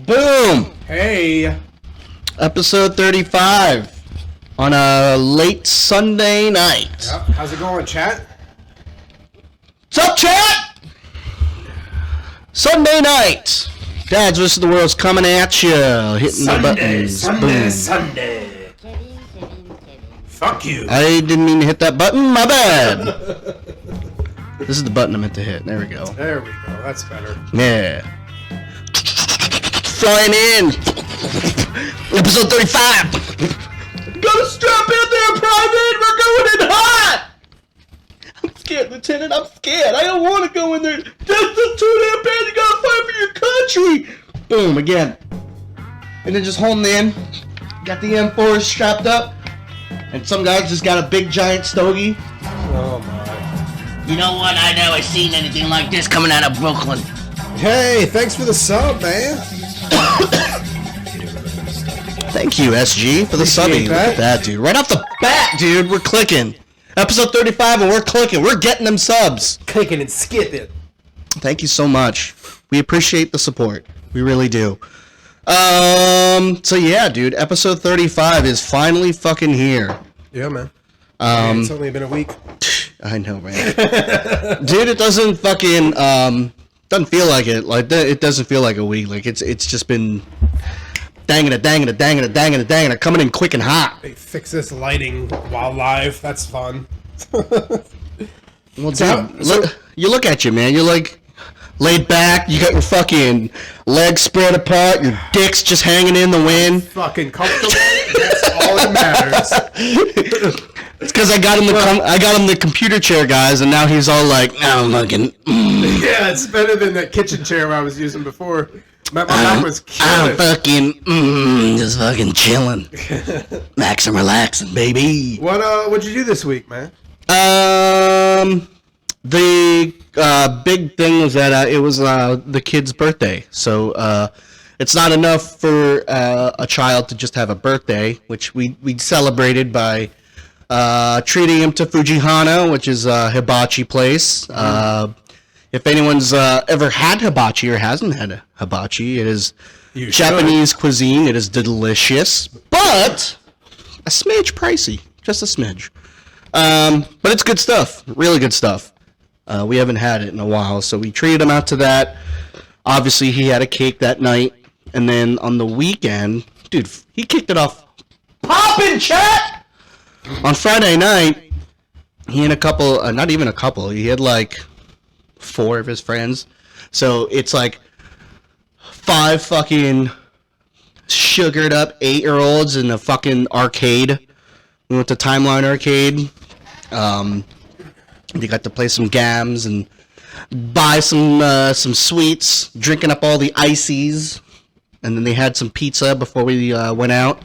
Boom! Hey! Episode 35 on a late Sunday night. Yep. How's it going, chat? What's up, chat? Sunday night. Dad's List of the World's coming at you, hitting the buttons. Sunday. Fuck you. I didn't mean to hit that button. My bad. This is the button I meant to hit. There we go. There we go. That's better. Yeah. Flying in. Episode 35. Gotta strap in there, Private. We're going in hot. I'm scared, Lieutenant. I'm scared. I don't want to go in there. Just too damn bad. You gotta fight for your country. Boom, again. And then just holding in. Got the M4 strapped up. And some guys just got a big giant stogie. Oh, my. You know what? I never seen anything like this coming out of Brooklyn. Hey, thanks for the sub, man. Thank you, SG, for the subbing. Look at that, dude. Right off the bat, dude, we're clicking. Episode 35, and we're clicking. We're getting them subs. Clicking and skipping. Thank you so much. We appreciate the support. We really do. So yeah, dude, episode 35 is finally fucking here. Yeah, man. It's only been a week. I know, man. Dude, it doesn't fucking, doesn't feel like it. Like, it doesn't feel like a week. Like, it's just been danging it, coming in quick and hot. They fix this lighting while live. That's fun. Well, dude, you look at you, man. You're like laid back. You got your fucking legs spread apart. Your dick's just hanging in the wind. Fucking comfortable. That's all that matters. It's because I got him the computer chair, guys, and now he's all like, "I'm fucking." Yeah, it's better than that kitchen chair I was using before. My mom was killing. I'm fucking just fucking chilling, maxing, relaxing, baby. What'd you do this week, man? The big thing was that it was the kid's birthday, so it's not enough for a child to just have a birthday, which we celebrated by treating him to Fujihana, which is a hibachi place. If anyone's ever had hibachi or hasn't had hibachi, it is Japanese cuisine. It is delicious, but a smidge pricey, just a smidge. But it's good stuff, really good stuff. We haven't had it in a while, so we treated him out to that. Obviously, he had a cake that night, and then on the weekend, dude, he kicked it off poppin', chat! On Friday night, he and a couple, not even a couple, he had like 4 of his friends. So it's like 5 fucking sugared up 8-year-olds in a fucking arcade. We went to Timeline Arcade. They got to play some games and buy some sweets, drinking up all the ices. And then they had some pizza before we went out.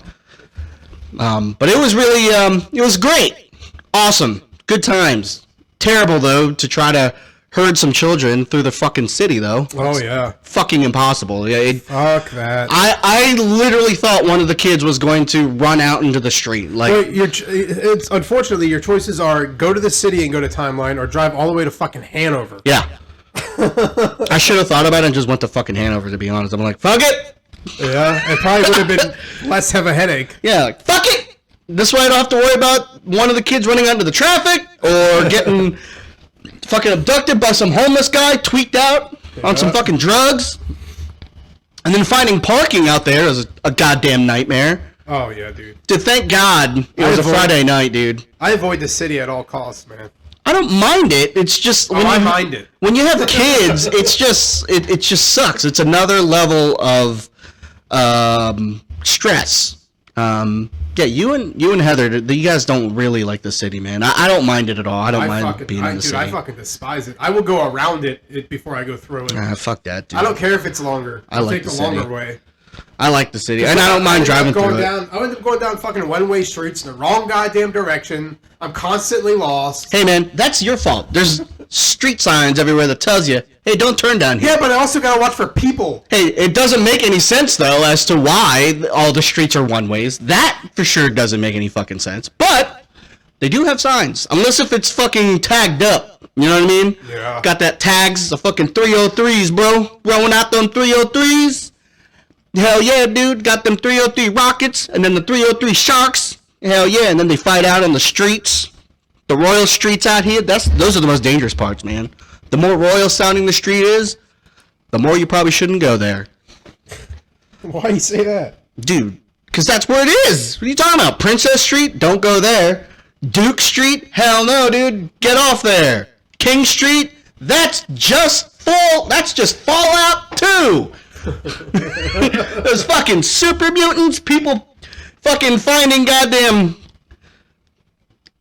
But it was really, it was great. Awesome. Good times. Terrible, though, to try to herd some children through the fucking city, though. Oh, yeah. Fucking impossible. Fuck that. I literally thought one of the kids was going to run out into the street. Like, well, it's unfortunately, your choices are go to the city and go to Timeline, or drive all the way to fucking Hanover. Yeah. I should have thought about it and just went to fucking Hanover, to be honest. I'm like, fuck it! Yeah, it probably would have been less of a headache. Yeah, like, fuck it! This way I don't have to worry about one of the kids running out into the traffic or getting fucking abducted by some homeless guy tweaked out on some fucking drugs. And then finding parking out there is a goddamn nightmare. Oh, yeah, dude. Dude, thank God it was a Friday night, dude. I avoid the city at all costs, man. I don't mind it. It's just I mind it. When you have kids, it's just it just sucks. It's another level of stress. Yeah, you and Heather, you guys don't really like the city, man. I don't mind it at all. I don't mind being in the city. I fucking despise it. I will go around it before I go through it. Fuck that, dude. I don't care if it's longer. I'll take the longer way. I like the city, and I don't mind driving through it. I ended up going down fucking one-way streets in the wrong goddamn direction. I'm constantly lost. Hey, man, that's your fault. There's street signs everywhere that tells you, hey, don't turn down here. Yeah, but I also gotta watch for people. Hey, it doesn't make any sense, though, as to why all the streets are one-ways. That, for sure, doesn't make any fucking sense. But they do have signs, unless if it's fucking tagged up. You know what I mean? Yeah. Got that tags, the fucking 303s, bro. Rolling out them 303s. Hell yeah, dude. Got them 303 rockets and then the 303 sharks. Hell yeah. And then they fight out on the streets. The royal streets out here. Those are the most dangerous parts, man. The more royal sounding the street is, the more you probably shouldn't go there. Why you say that? Dude, because that's where it is. What are you talking about? Princess Street? Don't go there. Duke Street? Hell no, dude. Get off there. King Street? That's just Fallout 2. Those fucking super mutants, people fucking finding goddamn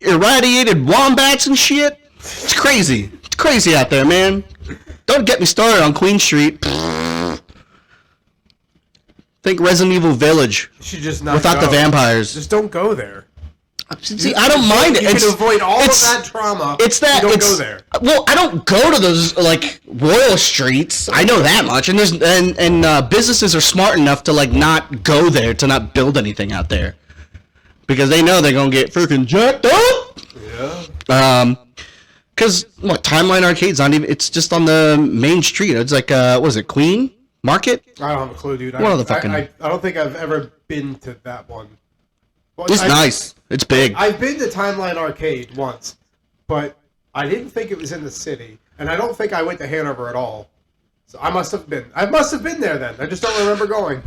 irradiated wombats and shit. It's crazy. It's crazy out there, man. Don't get me started on Queen Street. Think Resident Evil Village. You should just not without go. the vampires. Just don't go there. See, I don't mind it. You can avoid all of that trauma. It's that. You don't go there. Well, I don't go to those like royal streets. I know that much, and businesses are smart enough to like not go there, to not build anything out there, because they know they're gonna get freaking jacked up. Yeah. Because what, Timeline Arcade's not even. It's just on the main street. It's like what is it, Queen Market? I don't have a clue, dude. What the fucking? I don't think I've ever been to that one. Well, it's nice. It's big. I've been to Timeline Arcade once, but I didn't think it was in the city, and I don't think I went to Hanover at all. So I must have been there then. I just don't remember going.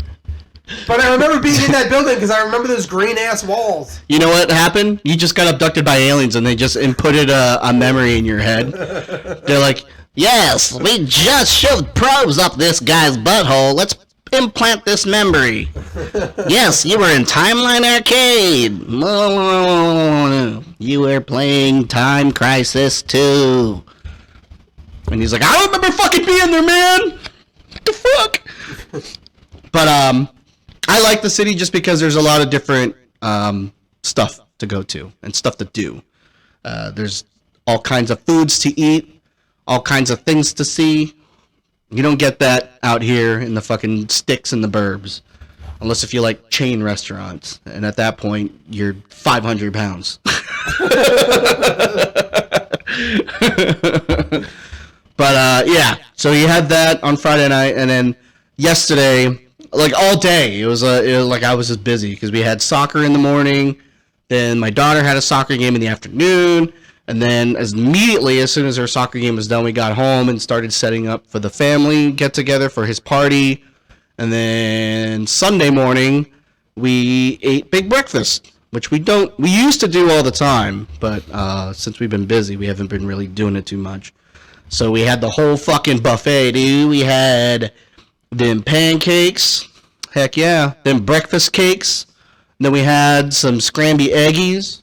But I remember being in that building because I remember those green ass walls. You know what happened? You just got abducted by aliens, and they just inputted a memory in your head. They're like, "Yes, we just shoved probes up this guy's butthole. Let's implant this memory. Yes, you were in Timeline Arcade. You were playing Time Crisis 2. And he's like, I don't remember fucking being there, man. What the fuck? But I like the city just because there's a lot of different stuff to go to and stuff to do. There's all kinds of foods to eat, all kinds of things to see. You don't get that out here in the fucking sticks and the burbs. Unless if you like chain restaurants. And at that point, you're 500 pounds. But, yeah. So you had that on Friday night. And then yesterday, like all day, it was like I was just busy. Because we had soccer in the morning. Then my daughter had a soccer game in the afternoon. And then as soon as her soccer game was done, we got home and started setting up for the family get-together for his party. And then Sunday morning, we ate big breakfast, which we used to do all the time. But since we've been busy, we haven't been really doing it too much. So we had the whole fucking buffet, dude. We had them pancakes. Heck yeah. Them breakfast cakes. And then we had some scramby eggies.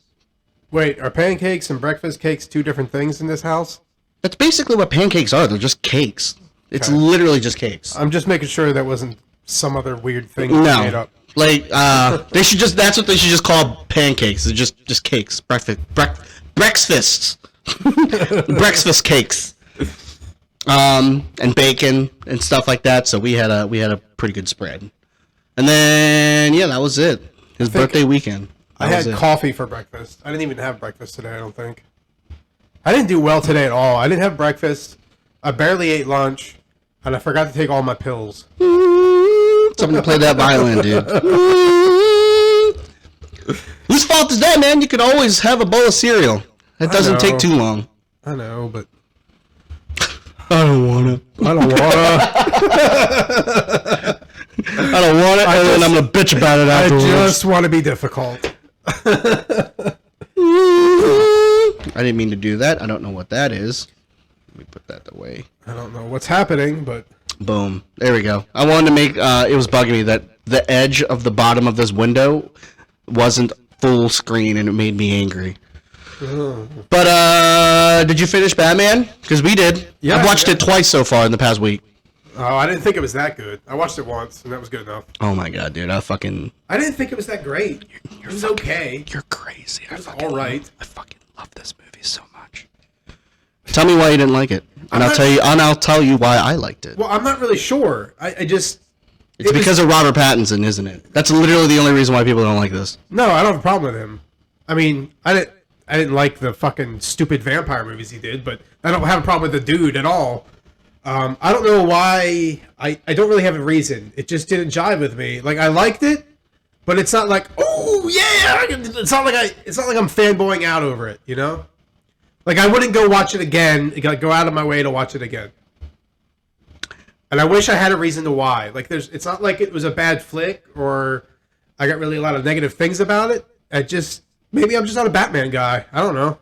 Wait, are pancakes and breakfast cakes two different things in this house? That's basically what pancakes are. They're just cakes. It's literally just cakes. I'm just making sure that wasn't some other weird thing you made up. Like, that's what they should just call pancakes. They're just cakes. Breakfast cakes. And bacon and stuff like that. So we had a pretty good spread. And then, yeah, that was it. His birthday weekend. I had coffee for breakfast. I didn't even have breakfast today, I don't think. I didn't do well today at all. I didn't have breakfast. I barely ate lunch. And I forgot to take all my pills. Somebody play that violin, dude. Whose fault is that, man? You can always have a bowl of cereal. It doesn't take too long. I know, but... I don't want it. I don't want it, and then I'm going to bitch about it afterwards. I just want to be difficult. I didn't mean to do that. I don't know what that is. Let me put that away. I don't know what's happening, but... Boom. There we go. I wanted to make... it was bugging me that the edge of the bottom of this window wasn't full screen, and it made me angry. But, did you finish Batman? Because we did. Yeah, I've watched it twice so far in the past week. Oh, I didn't think it was that good. I watched it once, and that was good enough. Oh my god, dude. I didn't think it was that great. It was okay. You're crazy. It was alright. I fucking love this movie so much. Tell me why you didn't like it. And I'll tell you why I liked it. Well, I'm not really sure. I just... It's because of Robert Pattinson, isn't it? That's literally the only reason why people don't like this. No, I don't have a problem with him. I mean, I didn't like the fucking stupid vampire movies he did, but I don't have a problem with the dude at all. I don't know why. I don't really have a reason. It just didn't jive with me. Like I liked it, but it's not like, oh yeah. It's not like I'm fanboying out over it. You know, like I wouldn't go watch it again. Like go out of my way to watch it again. And I wish I had a reason to why. Like it's not like it was a bad flick or I got really a lot of negative things about it. Maybe I'm just not a Batman guy. I don't know.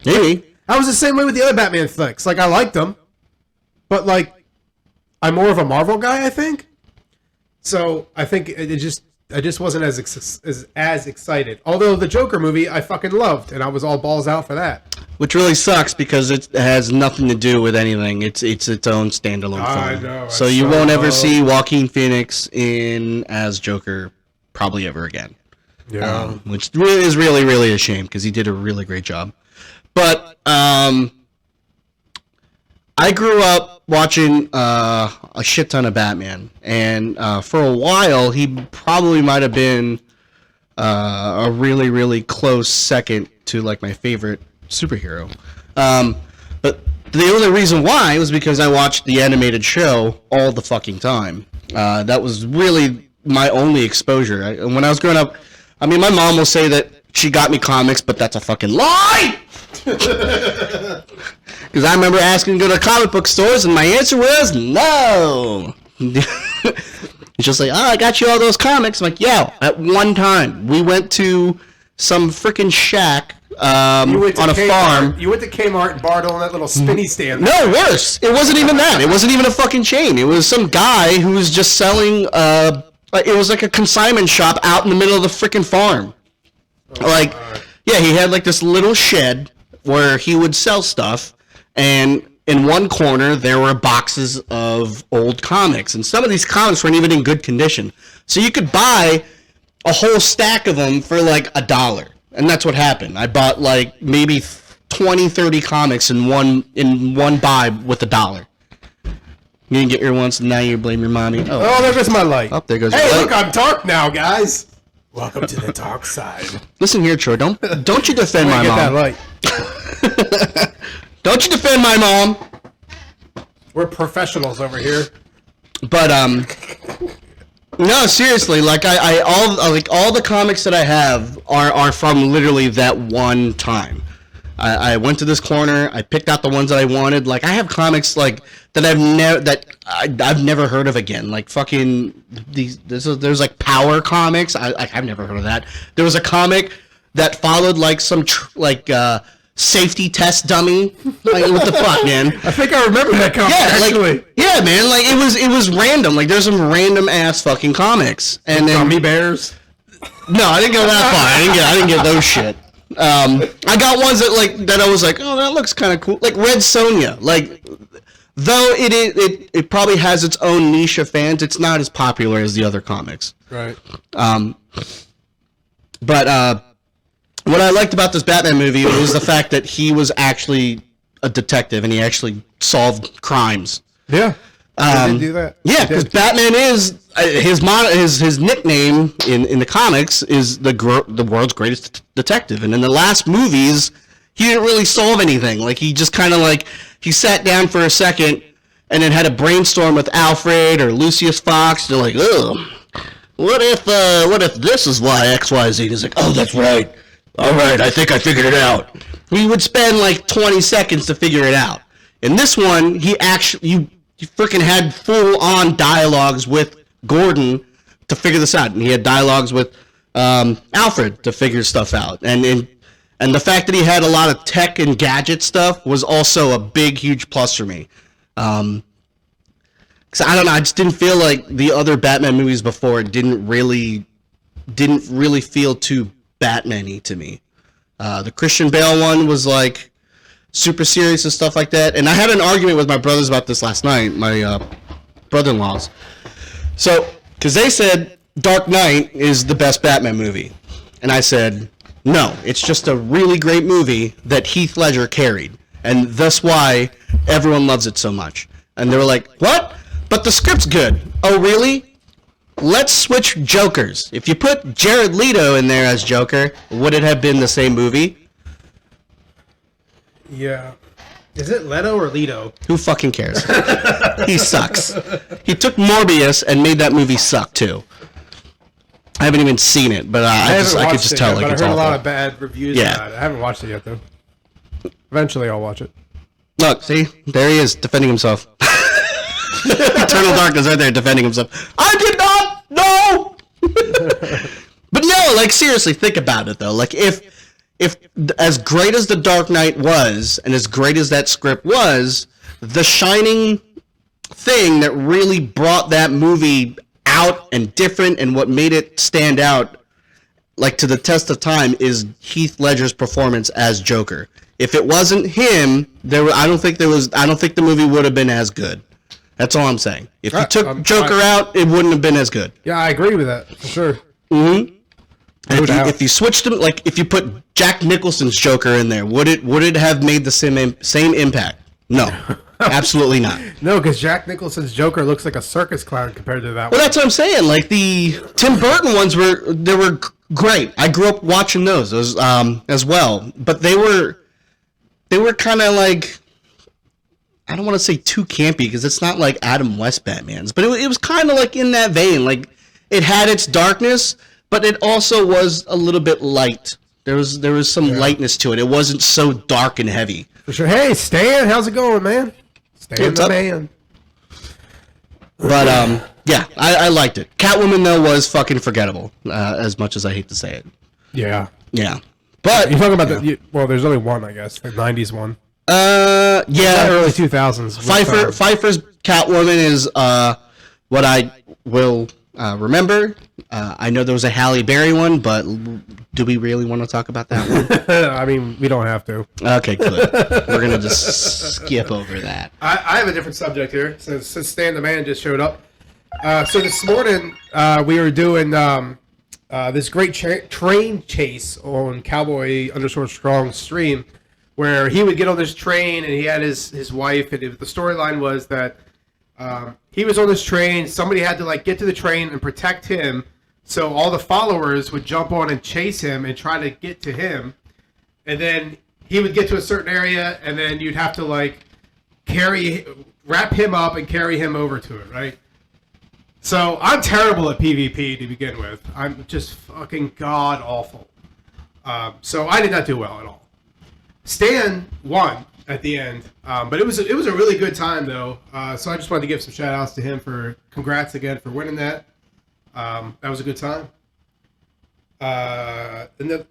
Maybe. I was the same way with the other Batman flicks. Like I liked them, but like I'm more of a Marvel guy, I think. So I think I just wasn't as excited. Although the Joker movie I fucking loved, and I was all balls out for that. Which really sucks because it has nothing to do with anything. It's its own standalone film. I know. So you won't ever see Joaquin Phoenix as Joker probably ever again. Yeah. Which is really, really a shame because he did a really great job. But I grew up watching a shit ton of Batman, and for a while he probably might have been a really, really close second to like my favorite superhero. But the only reason why was because I watched the animated show all the fucking time. That was really my only exposure. When I was growing up, I mean, my mom will say that she got me comics, but that's a fucking lie! Because I remember asking to go to comic book stores, and my answer was no. She's like, I got you all those comics. I'm like, yeah, at one time. We went to some freaking shack on a farm. You went to Kmart and borrowed on that little spinny stand. No, worse. It wasn't even that. It wasn't even a fucking chain. It was some guy who was just selling, it was like a consignment shop out in the middle of the freaking farm. Yeah, he had like this little shed where he would sell stuff, and in one corner there were boxes of old comics, and some of these comics weren't even in good condition. So you could buy a whole stack of them for like $1. And that's what happened. I bought like maybe 20, 30 comics in one buy with $1. You didn't get your once, and now you blame your mommy. Oh, there goes my light. Oh, there goes hey, your light. Look, I'm dark now, guys. Welcome to the dark side. Listen here, Troy. Don't you defend my mom. Get that light. Don't you defend my mom. We're professionals over here. But no, seriously, like all the comics that I have are from literally that one time. I went to this corner, I picked out the ones that I wanted. Like I have comics like that I've never heard of again. Like fucking there's like Power comics. I've never heard of that. There was a comic that followed like some safety test dummy. Like what the fuck, man? I think I remember that comic actually. Yeah, man. Like it was random. Like there's some random ass fucking comics. And then Gummy bears. No, I didn't go that far. I didn't get those shit. I got ones that I was like, oh, that looks kind of cool. Like Red Sonja. Like though it probably has its own niche of fans, it's not as popular as the other comics. Right. But what I liked about this Batman movie was the fact that he was actually a detective and he actually solved crimes. Yeah. He did do that. Yeah, because Batman is his nickname in the comics is the world's greatest detective, and in the last movies he didn't really solve anything. Like he just kind of like he sat down for a second and then had a brainstorm with Alfred or Lucius Fox. They're like, oh, what if this is why XYZ? He's like, oh, that's right. All right, I think I figured it out. We would spend like 20 seconds to figure it out. In this one, he freaking had full-on dialogues with Gordon to figure this out, and he had dialogues with Alfred to figure stuff out. And the fact that he had a lot of tech and gadget stuff was also a big, huge plus for me. Because I don't know, I just didn't feel like the other Batman movies before didn't really feel too Batman-y to me. The Christian Bale one was like super serious and stuff like that. And I had an argument with my brothers about this last night, my brother-in-laws. So, because they said Dark Knight is the best Batman movie. And I said, no, it's just a really great movie that Heath Ledger carried. And that's why everyone loves it so much. And they were like, what? But the script's good. Oh, really? Let's switch Jokers. If you put Jared Leto in there as Joker, would it have been the same movie? Yeah. Is it Leto or Leto? Who fucking cares? He sucks. He took Morbius and made that movie suck too. I haven't even seen it, but I could just tell like it's I heard awful. a lot of bad reviews about it. I haven't watched it yet though. Eventually, I'll watch it. Look, see, there he is defending himself. Eternal Darkness right there defending himself. I did not know. But no, like seriously, think about it though. Like if as great as The Dark Knight was, and as great as that script was, the shining thing that really brought that movie out and different, and what made it stand out, like to the test of time, is Heath Ledger's performance as Joker. If it wasn't him, I don't think the movie would have been as good. That's all I'm saying. If you took Joker out, it wouldn't have been as good. Yeah, I agree with that for sure. Mm-hmm. If you switched them, like if you put Jack Nicholson's Joker in there, would it have made the same impact? No, absolutely not. No, because Jack Nicholson's Joker looks like a circus clown compared to that one. Well, that's what I'm saying. Like the Tim Burton ones were great. I grew up watching those as well, but they were kind of like, I don't want to say too campy because it's not like Adam West Batman's, but it was kind of like in that vein. Like it had its darkness, but it also was a little bit light. There was some lightness to it. It wasn't so dark and heavy. For sure. Hey, Stan, how's it going, man? Stan the man. But yeah, I liked it. Catwoman though was fucking forgettable. As much as I hate to say it. Yeah. Yeah. But you're talking about well, there's only one, I guess, the '90s one. Yeah, early 2000s. Pfeiffer's Catwoman is what I will remember. I know there was a Halle Berry one, but do we really want to talk about that one? I mean, we don't have to. Okay, good. We're gonna just skip over that. I have a different subject here since Stan the Man just showed up. So this morning we were doing this great train chase on Cowboy_Strong's stream, where he would get on this train and he had his wife, and the storyline was that he was on this train, somebody had to like get to the train and protect him, so all the followers would jump on and chase him and try to get to him, and then he would get to a certain area, and then you'd have to like wrap him up and carry him over to it, right? So I'm terrible at PvP to begin with. I'm just fucking god awful. So I did not do well at all. Stan won at the end, but it was a really good time though. So I just wanted to give some shout outs to him for congrats again for winning that. That was a good time.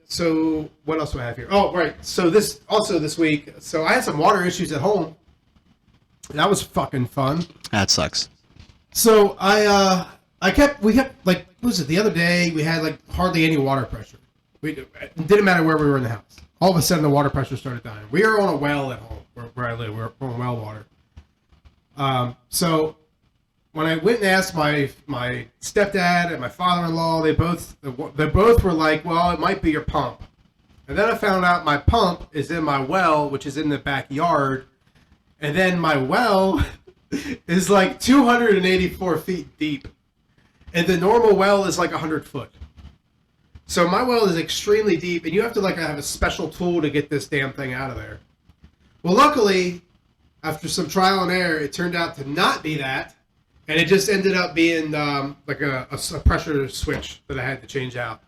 So what else do I have here? Oh right. So this week. So I had some water issues at home. That was fucking fun. That sucks. So we kept like, what was it, the other day we had like hardly any water pressure. It didn't matter where we were in the house. All of a sudden the water pressure started dying. We are on a well at home where I live. We're on well water. So when I went and asked my stepdad and my father-in-law, they both were like, well, it might be your pump. And then I found out my pump is in my well, which is in the backyard. And then my well is like 284 feet deep, and the normal well is like 100 foot. So my well is extremely deep, and you have to like have a special tool to get this damn thing out of there. Well, luckily, after some trial and error, it turned out to not be that, and it just ended up being like a pressure switch that I had to change out.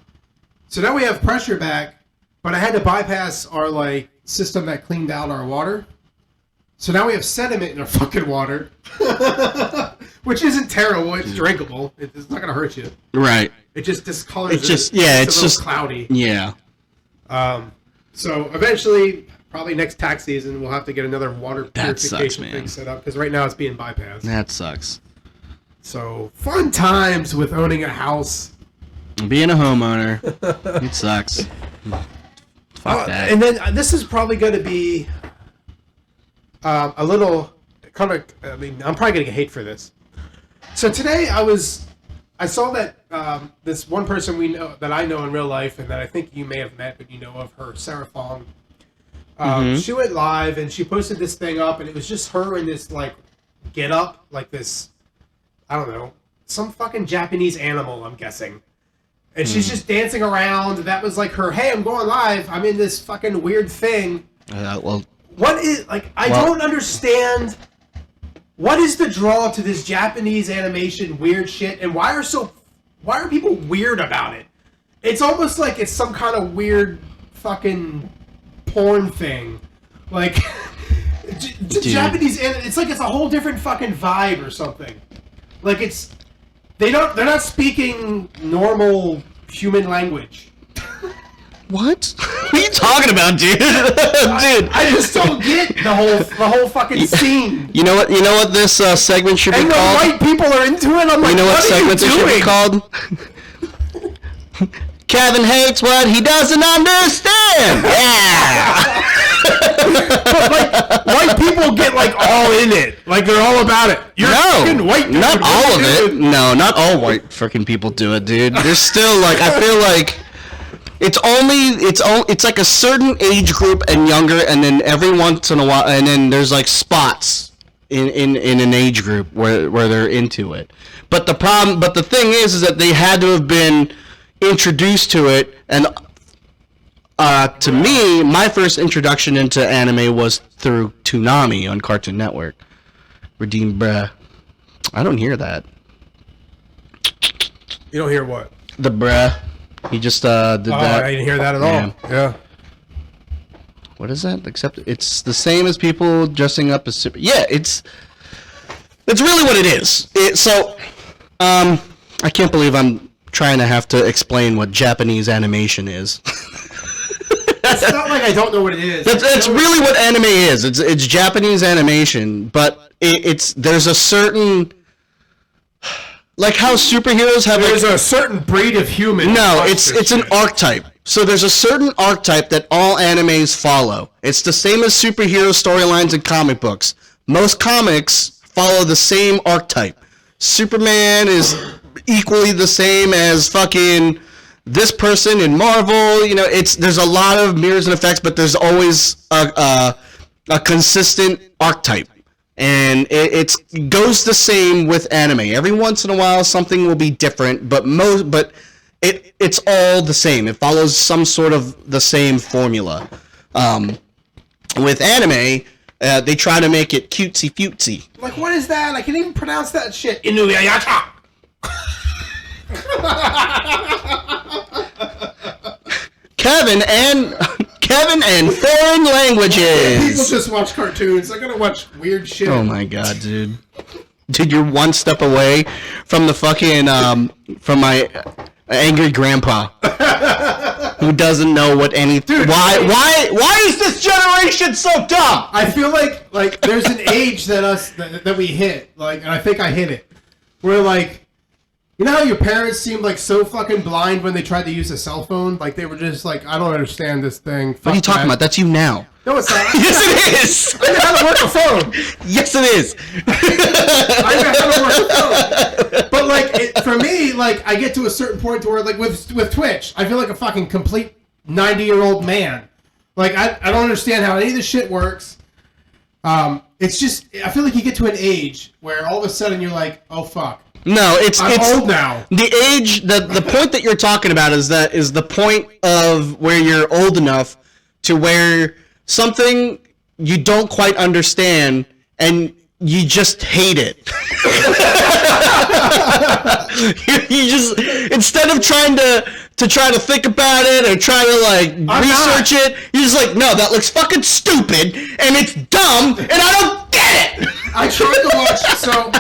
So now we have pressure back, but I had to bypass our like system that cleaned out our water. So now we have sediment in our fucking water, which isn't terrible. It's drinkable. It's not going to hurt you. Right. It just discolors it's just, it. yeah, it's just cloudy. Yeah. So eventually, probably next tax season, we'll have to get another water purification thing set up, because right now it's being bypassed. That sucks. So fun times with owning a house. Being a homeowner, it sucks. Fuck that. And then this is probably going to be a little kind of. I mean, I'm probably going to get hate for this. So today I saw that this one person we know that I know in real life, and that I think you may have met, but you know of her, Sarah Fong. She went live and she posted this thing up, and it was just her in this like get up, like this, I don't know, some fucking Japanese animal, I'm guessing. And she's just dancing around. That was like her, hey, I'm going live. I'm in this fucking weird thing. Well, what is like? I don't understand. What is the draw to this Japanese animation weird shit, and why are people weird about it? It's almost like it's some kind of weird fucking porn thing. Like Japanese, it's like it's a whole different fucking vibe or something. Like they're not speaking normal human language. What? What are you talking about, dude? Dude, I just don't get the whole fucking scene. You know what this segment should be and called? And the white people are into it. I'm like, you know what segment this should be called? Kevin hates what he doesn't understand. Yeah. But like, white people get like all in it. Like they're all about it. You're white dude. Not all of it. No, not all white freaking people do it, dude. There's still like, I feel like it's like a certain age group and younger, and then every once in a while, and then there's like spots in an age group where they're into it. But the thing is that they had to have been introduced to it, and to me, my first introduction into anime was through Toonami on Cartoon Network. Redeem bruh. I don't hear that. You don't hear what? The bruh. He just did that. I didn't hear that at all. Yeah. What is that? Except it's the same as people dressing up as super. Yeah, it's really what it is. I can't believe I'm trying to have to explain what Japanese animation is. It's not like I don't know what it is. That's really what anime is. It's Japanese animation, but there's a certain, like how superheroes have. There's a certain breed of human. No, it's an archetype. So there's a certain archetype that all animes follow. It's the same as superhero storylines in comic books. Most comics follow the same archetype. Superman is equally the same as fucking this person in Marvel. You know, there's a lot of mirrors and effects, but there's always a consistent archetype. And it goes the same with anime. Every once in a while, something will be different, but it's all the same. It follows some sort of the same formula. With anime, they try to make it cutesy-futesy. Like, what is that? I can't even pronounce that shit. Inuyasha. Kevin and foreign languages. People just watch cartoons. They're gonna watch weird shit. Oh my god, dude. Dude, you're one step away from the fucking from my angry grandpa who doesn't know what anything. Dude, why is this generation so dumb? I feel like there's an age that we hit, like, and I think I hit it, where like, you know how your parents seemed like so fucking blind when they tried to use a cell phone? Like they were just like, I don't understand this thing. What are you talking about? That's you now. No, it's not. Yes, it is. I know how to work a phone. Yes, it is. I know how to work a phone. But like, for me, like, I get to a certain point to where, like, with Twitch, I feel like a fucking complete 90-year-old man. Like, I don't understand how any of this shit works. It's just, I feel like you get to an age where all of a sudden you're like, oh fuck. No, it's old now. The age, the point that you're talking about is the point of where you're old enough to where something you don't quite understand and you just hate it. you just, instead of trying to think about it or try to like research it, you're just like, no, that looks fucking stupid and it's dumb and I don't get it. I tried to watch,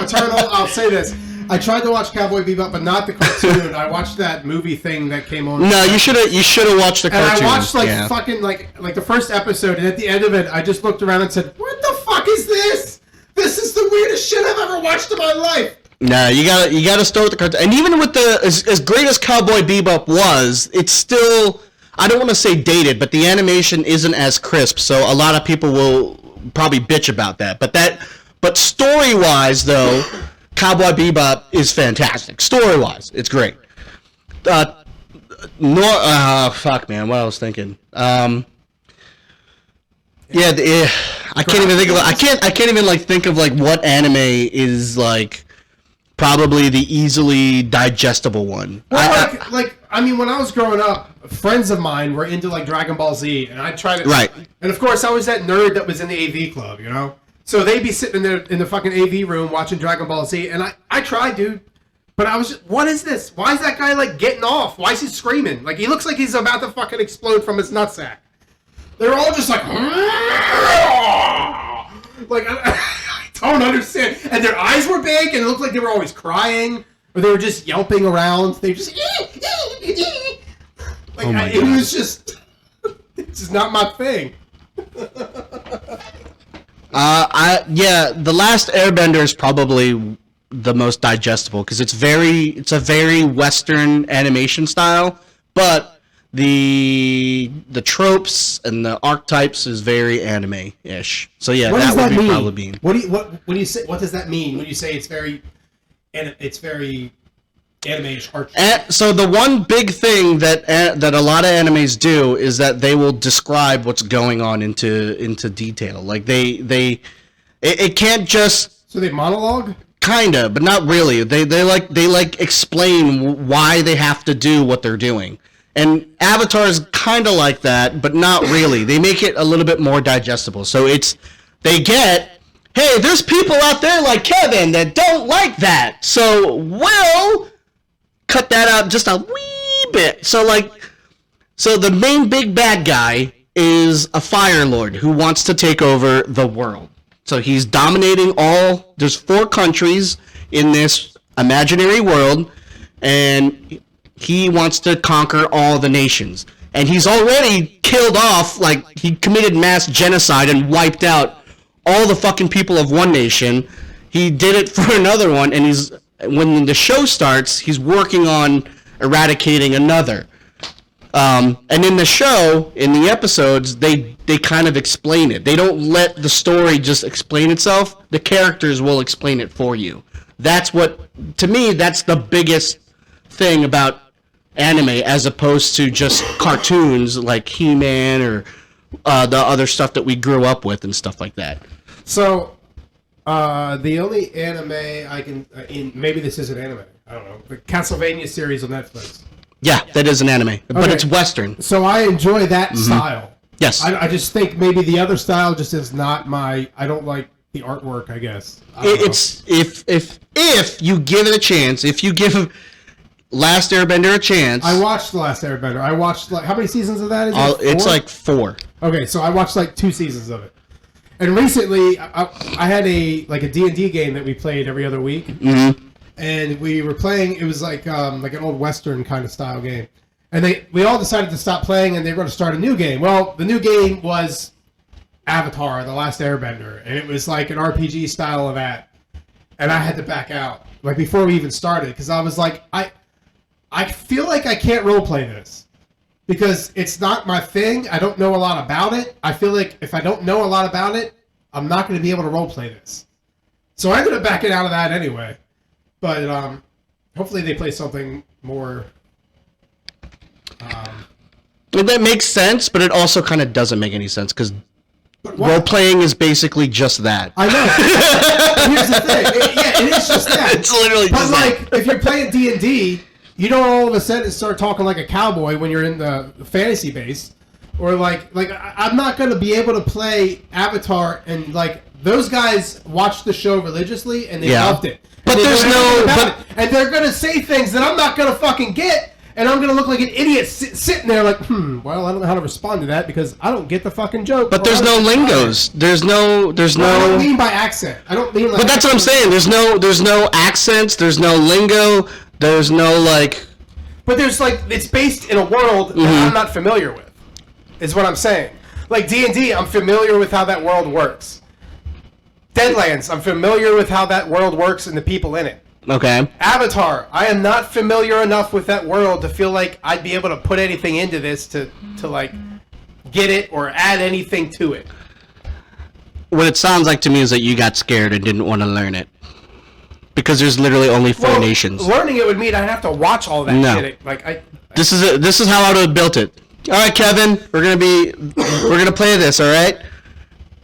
Eternal, I'll say this. I tried to watch Cowboy Bebop, but not the cartoon. I watched that movie thing that came on. No, you should have watched the cartoon. And I watched fucking like the first episode, and at the end of it, I just looked around and said, "What the fuck is this? This is the weirdest shit I've ever watched in my life." Nah, you gotta start with the cartoon. And even with as great as Cowboy Bebop was, it's still, I don't want to say dated, but the animation isn't as crisp. So a lot of people will probably bitch about that. But story wise though. Cowboy Bebop is fantastic. Story-wise, it's great. Fuck, man, what I was thinking. I can't even think of. I can't even like think of like what anime is like probably the easily digestible one. Well, I mean, when I was growing up, friends of mine were into like Dragon Ball Z, and I tried it. Right. And of course, I was that nerd that was in the AV club, you know. So they'd be sitting in the fucking AV room watching Dragon Ball Z, and I tried, dude. But I was just, what is this? Why is that guy like getting off? Why is he screaming? Like he looks like he's about to fucking explode from his nutsack. They're all just like, like I don't understand. And their eyes were big, and it looked like they were always crying, or they were just yelping around. They just like it was just, it's just not my thing. The Last Airbender is probably the most digestible because it's a very Western animation style, but the tropes and the archetypes is very anime-ish. So yeah, What does that would mean? probably be. When you say, what does that mean when you say it's very anime-ish art? So the one big thing that a lot of animes do is that they will describe what's going on into detail. Like it can't just. So they monologue? Kinda, but not really. They explain why they have to do what they're doing. And Avatar is kind of like that, but not really. They make it a little bit more digestible. So they get, hey, there's people out there like Kevin that don't like that. So we'll cut that out just a wee bit. So the main big bad guy is a Fire Lord who wants to take over the world. So he's dominating there's 4 countries in this imaginary world, and he wants to conquer all the nations. And he's already killed off, like, he committed mass genocide and wiped out all the fucking people of one nation. He did it for another one, and when the show starts, he's working on eradicating another. And in the show, in the episodes, they kind of explain it. They don't let the story just explain itself. The characters will explain it for you. To me, that's the biggest thing about anime as opposed to just cartoons like He-Man or the other stuff that we grew up with and stuff like that. So, the only anime I can... maybe this isn't anime. I don't know. The Castlevania series on Netflix. Yeah, that is an anime, but Okay. it's Western. So I enjoy that style. Yes. I just think maybe the other style just is not my... I don't like the artwork, I guess. It's if you give it a chance, if you give Last Airbender a chance. I watched The Last Airbender. I watched, like... How many seasons of that is it? It's 4? like 4. Okay, so I watched like 2 seasons of it. And recently, I had a D&D game that we played every other week. Mm-hmm. And we were playing, it was like an old Western kind of style game. And we all decided to stop playing, and they were going to start a new game. Well, the new game was Avatar, The Last Airbender. And it was like an RPG style of that. And I had to back out, like before we even started, because I was like, I feel like I can't roleplay this. Because it's not my thing. I don't know a lot about it. I feel like if I don't know a lot about it, I'm not going to be able to roleplay this. So I ended up backing out of that anyway. But hopefully they play something more... that makes sense, but it also kind of doesn't make any sense, because role-playing is basically just that. I know. Here's the thing. It is just that. It's literally but just like, if you're playing D&D, you don't all of a sudden start talking like a cowboy when you're in the fantasy base. Or I'm not going to be able to play Avatar, and like, those guys watched the show religiously, and they loved it. But and they're going to say things that I'm not going to fucking get, and I'm going to look like an idiot sitting there like, well, I don't know how to respond to that because I don't get the fucking joke. But there's no lingos. There's no. I don't mean by accent. I don't mean like... But that's what I'm saying. There's no accents. There's no lingo. There's no like... But there's like, it's based in a world that I'm not familiar with, is what I'm saying. Like D&D, I'm familiar with how that world works. Deadlands, I'm familiar with how that world works and the people in it. Okay. Avatar, I am not familiar enough with that world to feel like I'd be able to put anything into this to like get it or add anything to it. What it sounds like to me is that you got scared and didn't want to learn it. Because there's literally only 4 nations. Learning it would mean I'd have to watch all that shit. This is how I would have built it. All right, Kevin, we're gonna play this. All right.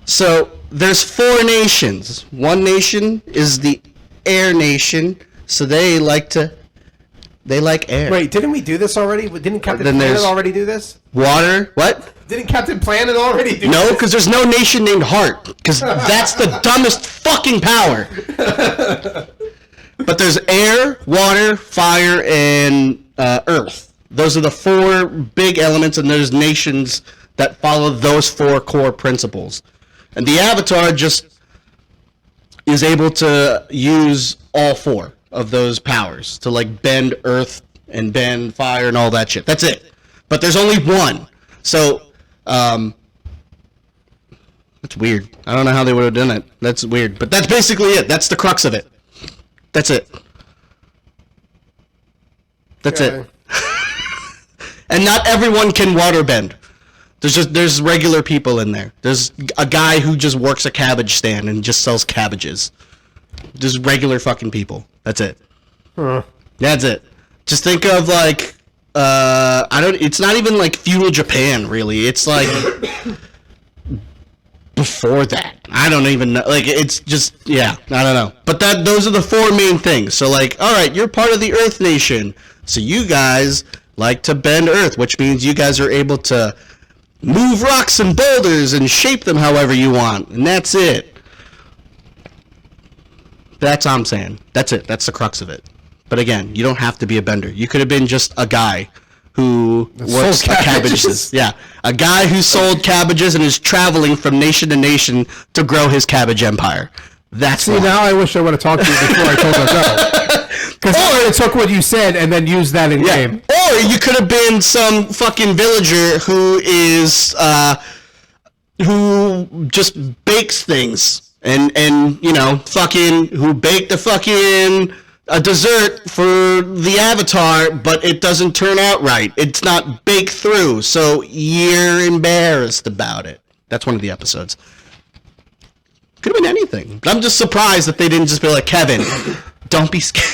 So there's 4 nations. One nation is the Air Nation, so they like to They like air. Wait, didn't we do this already? Didn't Captain Then Planet there's- already do this? Water. What? Didn't Captain Planet already do No, this? because there's no nation named Heart. Because that's the dumbest fucking power. But there's air, water, fire, and earth. Those are the 4 big elements, and there's nations that follow those 4 core principles. And the Avatar just is able to use all 4 of those powers to like bend earth and bend fire and all that shit. That's it. But there's only one. So, that's weird. I don't know how they would have done it. That's weird. But that's basically it. That's the crux of it. That's it. That's it. And not everyone can waterbend. There's regular people in there. There's a guy who just works a cabbage stand and just sells cabbages. Just regular fucking people. That's it. That's it. Just think of like it's not even like feudal Japan really. It's like before that. I don't even know. Like it's just I don't know. But those are the 4 main things. So like, all right, you're part of the Earth Nation. So you guys like to bend earth, which means you guys are able to move rocks and boulders and shape them however you want. And that's it. That's all I'm saying. That's it. That's the crux of it. But again, you don't have to be a bender. You could have been just a guy who works cabbages. Yeah, a guy who sold cabbages and is traveling from nation to nation to grow his cabbage empire. That's See, now I wish I would have talked to you before I told him no. Because I took what you said and then used that in game. Or you could have been some fucking villager who is who just bakes things and you know fucking who baked a dessert for the Avatar, but it doesn't turn out right. It's not baked through, so you're embarrassed about it. That's one of the episodes. Could have been anything. I'm just surprised that they didn't just be like, Kevin, don't be scared.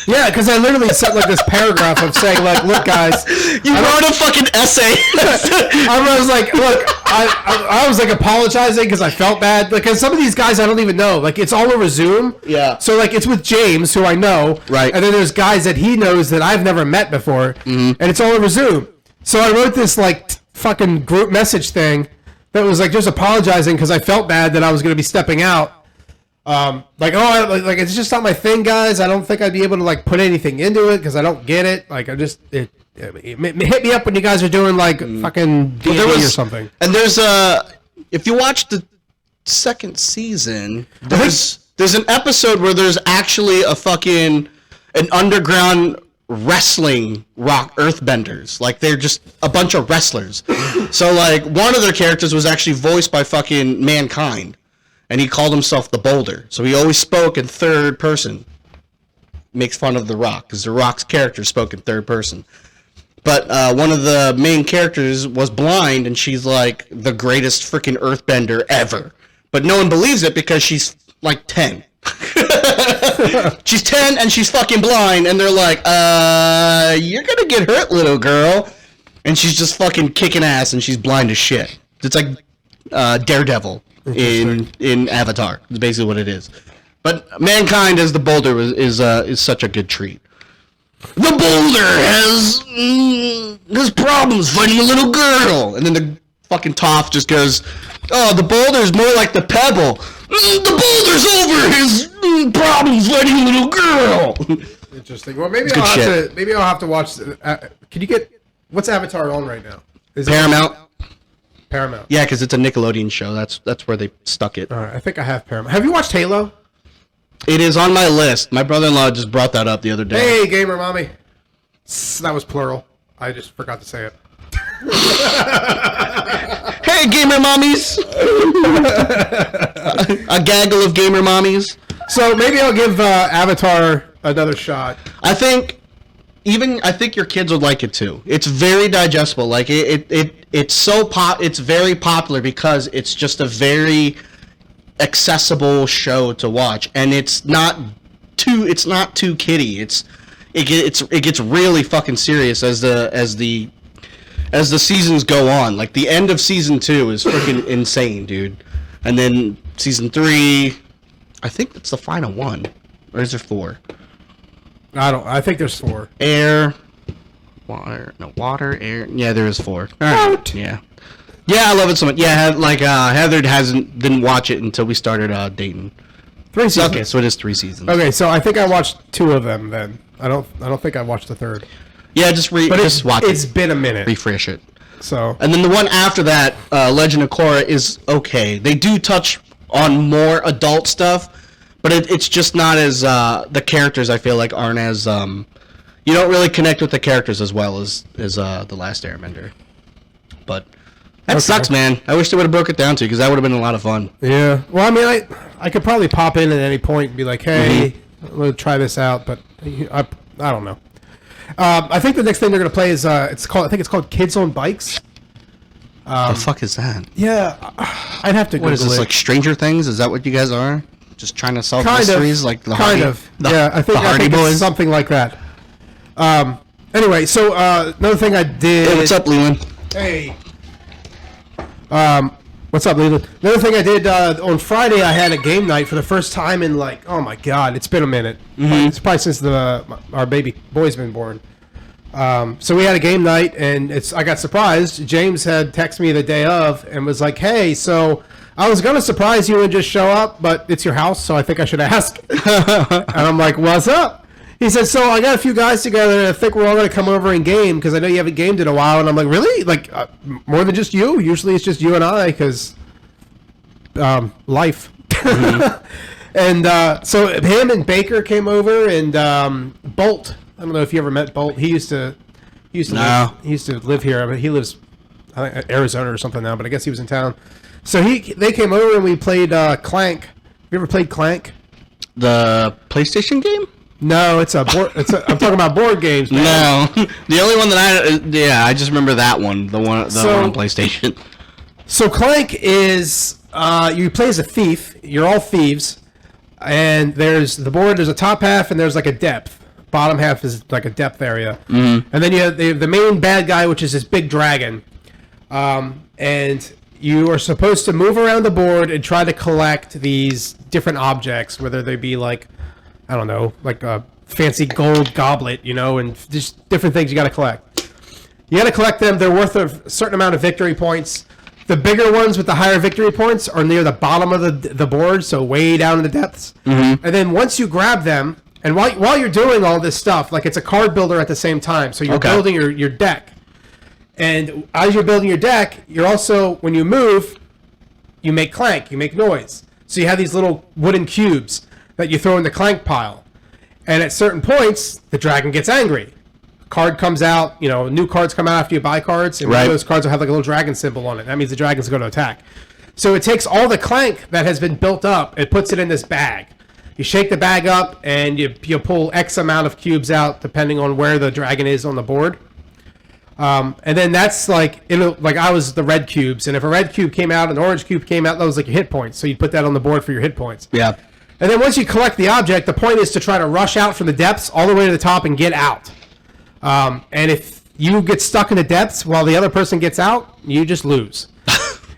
Yeah, because I literally sent like this paragraph of saying like, look guys, You wrote a fucking essay. I was like, look, I was like apologizing because I felt bad because some of these guys I don't even know. Like it's all over Zoom. Yeah. So like it's with James who I know. Right. And then there's guys that he knows that I've never met before, and it's all over Zoom. So I wrote this like fucking group message thing that was like just apologizing because I felt bad that I was going to be stepping out. Like it's just not my thing, guys. I don't think I'd be able to like put anything into it because I don't get it. Like I just it hit me up when you guys are doing like fucking D&D or something. And there's if you watch the 2nd season, there's an episode where there's actually an underground wrestling earthbenders. Like they're just a bunch of wrestlers. So like one of their characters was actually voiced by fucking Mankind. And he called himself the Boulder. So he always spoke in 3rd person. Makes fun of The Rock, because The Rock's character spoke in 3rd person. But one of the main characters was blind, and she's like the greatest freaking earthbender ever. But no one believes it because she's like 10. She's 10 and she's fucking blind, and they're like, you're gonna get hurt, little girl. And she's just fucking kicking ass, and she's blind as shit. It's like Daredevil. In Avatar, is basically what it is. But Mankind as the Boulder is such a good treat. The Boulder has problems fighting a little girl, and then the fucking Toph just goes, "Oh, the Boulder's more like the Pebble. The Boulder's over his problems fighting a little girl." Interesting. Well, maybe I'll have to watch. Can you get what's Avatar on right now? Is Paramount. Paramount. Yeah, because it's a Nickelodeon show. That's where they stuck it. All right, I think I have Paramount. Have you watched Halo? It is on my list. My brother-in-law just brought that up the other day. Hey, gamer mommy. That was plural. I just forgot to say it. Hey, gamer mommies! A gaggle of gamer mommies. So maybe I'll give Avatar another shot. I think your kids would like it too. It's very digestible. Like it's very popular because it's just a very accessible show to watch, and it's not too kiddie. It gets really fucking serious as the seasons go on. Like the end of season 2 is freaking insane, dude. And then season 3, I think that's the final one, or is there 4? I think there's 4. Air, water, air. Yeah, there is 4. All right. Yeah. Yeah, I love it so much. Yeah, Heather didn't watch it until we started dating. 3 seasons. Okay, so it is 3 seasons. Okay, so I think I watched 2 of them then. I don't think I watched the 3rd. Yeah, just watch it. It's been a minute. Refresh it. So. And then the one after that, Legend of Korra, is okay. They do touch on more adult stuff, but it's just not as the characters, I feel like, aren't as you don't really connect with the characters as well as the Last Airbender. But that sucks, man. I wish they would have broke it down to you, because that would have been a lot of fun. Yeah. Well, I mean, I could probably pop in at any point and be like, hey, let's try this out, but I don't know. I think the next thing they're gonna play is I think it's called Kids on Bikes. The fuck is that? Yeah, I'd have to Google What is this, it. like Stranger Things? Is that what you guys are? Just trying to solve mysteries like the kind Hardy, of. Yeah, I think Hardy it's Boys? something like that. Anyway, so another thing I did. Hey, what's up, Leland? Hey. What's up, Leland? Another thing I did on Friday, I had a game night for the first time in oh my god, it's been a minute. It's probably since our baby boy's been born. So we had a game night, and I got surprised. James had texted me the day of and was like, "Hey, so I was gonna surprise you and just show up, but it's your house, so I think I should ask." And I'm like, "What's up?" He said, "So I got a few guys together, and I think we're all gonna come over and game because I know you haven't gamed in a while." And I'm like, "Really? Like more than just you? Usually it's just you and I, because life." And so him and Baker came over, and Bolt. I don't know if you ever met Bolt. He used to live here. I mean, he lives, I think, Arizona or something now, but I guess he was in town. So they came over and we played Clank. Have you ever played Clank? The PlayStation game? No, I'm talking about board games, man. No, the only one that I just remember that one, the one on PlayStation. So Clank is you play as a thief. You're all thieves, and there's a top half and there's like a depth. Bottom half is like a depth area, and then you have the main bad guy, which is this big dragon, and you are supposed to move around the board and try to collect these different objects, whether they be like, I don't know, like a fancy gold goblet, and just different things you got to collect. You got to collect them. They're worth a certain amount of victory points. The bigger ones with the higher victory points are near the bottom of the board, so way down in the depths. And then once you grab them, and while you're doing all this stuff, like it's a card builder at the same time, so you're building your deck. And as you're building your deck, you're also, when you move, you make clank, you make noise. So you have these little wooden cubes that you throw in the clank pile. And at certain points, the dragon gets angry. Card comes out, new cards come out after you buy cards, and one of those cards will have like a little dragon symbol on it. That means the dragon's going to attack. So it takes all the clank that has been built up, it puts it in this bag. You shake the bag up, and you pull X amount of cubes out, depending on where the dragon is on the board. And then that's like I was the red cubes, and if a red cube came out, an orange cube came out, that was like your hit points. So you put that on the board for your hit points. Yeah. And then once you collect the object, the point is to try to rush out from the depths all the way to the top and get out. And if you get stuck in the depths while the other person gets out, you just lose.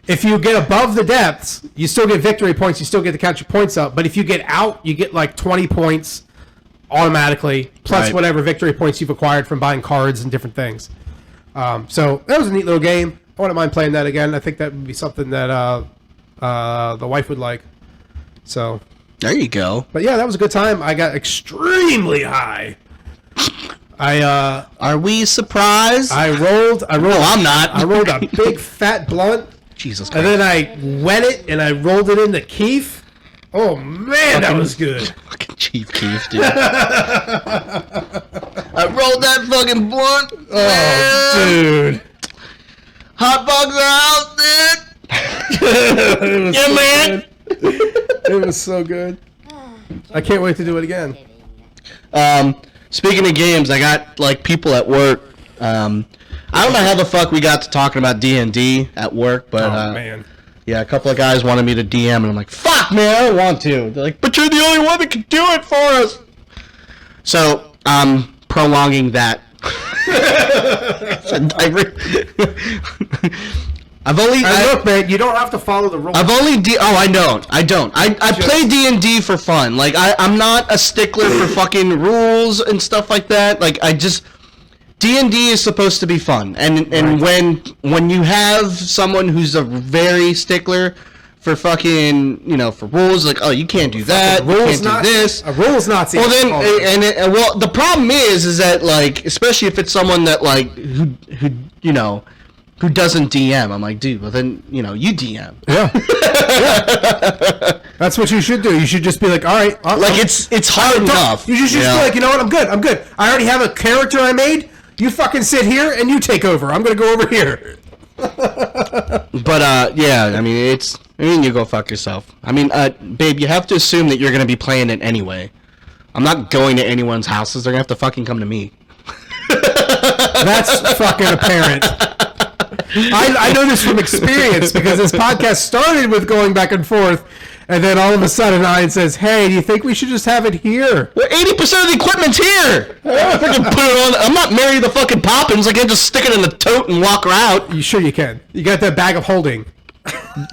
If you get above the depths, you still get victory points. You still get to count your points up. But if you get out, you get like 20 points automatically, plus whatever victory points you've acquired from buying cards and different things. So that was a neat little game. I wouldn't mind playing that again. I think that would be something that the wife would like. So there you go. But yeah, that was a good time. I got extremely high. Are we surprised? I rolled. No, I'm not. I rolled a big fat blunt. Jesus Christ. And then I wet it and I rolled it into Keith. Oh man, that was good. Fucking Chief Keef, dude. I rolled that fucking blunt. Oh, dude. Hot dogs are out, dude. Yeah, man. It was so good. I can't wait to do it again. Speaking of games, I got like people at work. I don't know how the fuck we got to talking about D&D at work, but man. Yeah, a couple of guys wanted me to DM, and I'm like, fuck, man, I don't want to. They're like, but you're the only one that can do it for us. So I'm prolonging that. Look, man, you don't have to follow the rules. I don't. I play D&D for fun. Like, I'm not a stickler for fucking rules and stuff like that. Like, D&D is supposed to be fun. And right. when you have someone who's a very stickler for fucking, for rules, like, oh, you can't do that, you can't do this. A rules Nazi. Well, then, the problem is that, like, especially if it's someone that, like, who doesn't DM. I'm like, dude, well then, you DM. Yeah. Yeah. That's what you should do. You should just be like, all right. It's hard enough. You should just be like, you know what, I'm good. I already have a character I made. You fucking sit here and you take over. I'm going to go over here. But, yeah, you go fuck yourself. Babe, you have to assume that you're going to be playing it anyway. I'm not going to anyone's houses. They're going to have to fucking come to me. That's fucking apparent. I know this from experience because this podcast started with going back and forth, and then all of a sudden Ian says, "Hey, do you think we should just have it here?" Well, 80% of the equipment's here. I can put it on. I'm not Mary the fucking Poppins. I can't just stick it in the tote and walk her out. You sure you can? You got that bag of holding?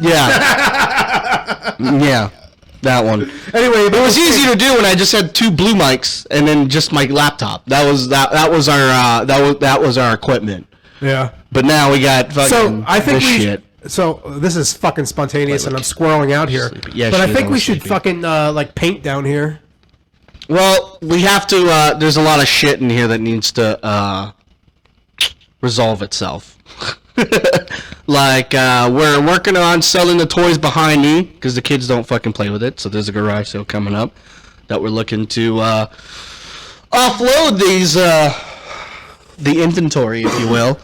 Yeah. Yeah. That one. Anyway, it was easy to do when I just had 2 blue mics and then just my laptop. That was our equipment. Yeah. But now we got fucking shit. So this is fucking spontaneous, and I'm squirreling out here. Yeah, but I think we should fucking paint down here. Well, we have to. There's a lot of shit in here that needs to resolve itself. Like we're working on selling the toys behind me because the kids don't fucking play with it. So there's a garage sale coming up that we're looking to offload these the inventory, if you will.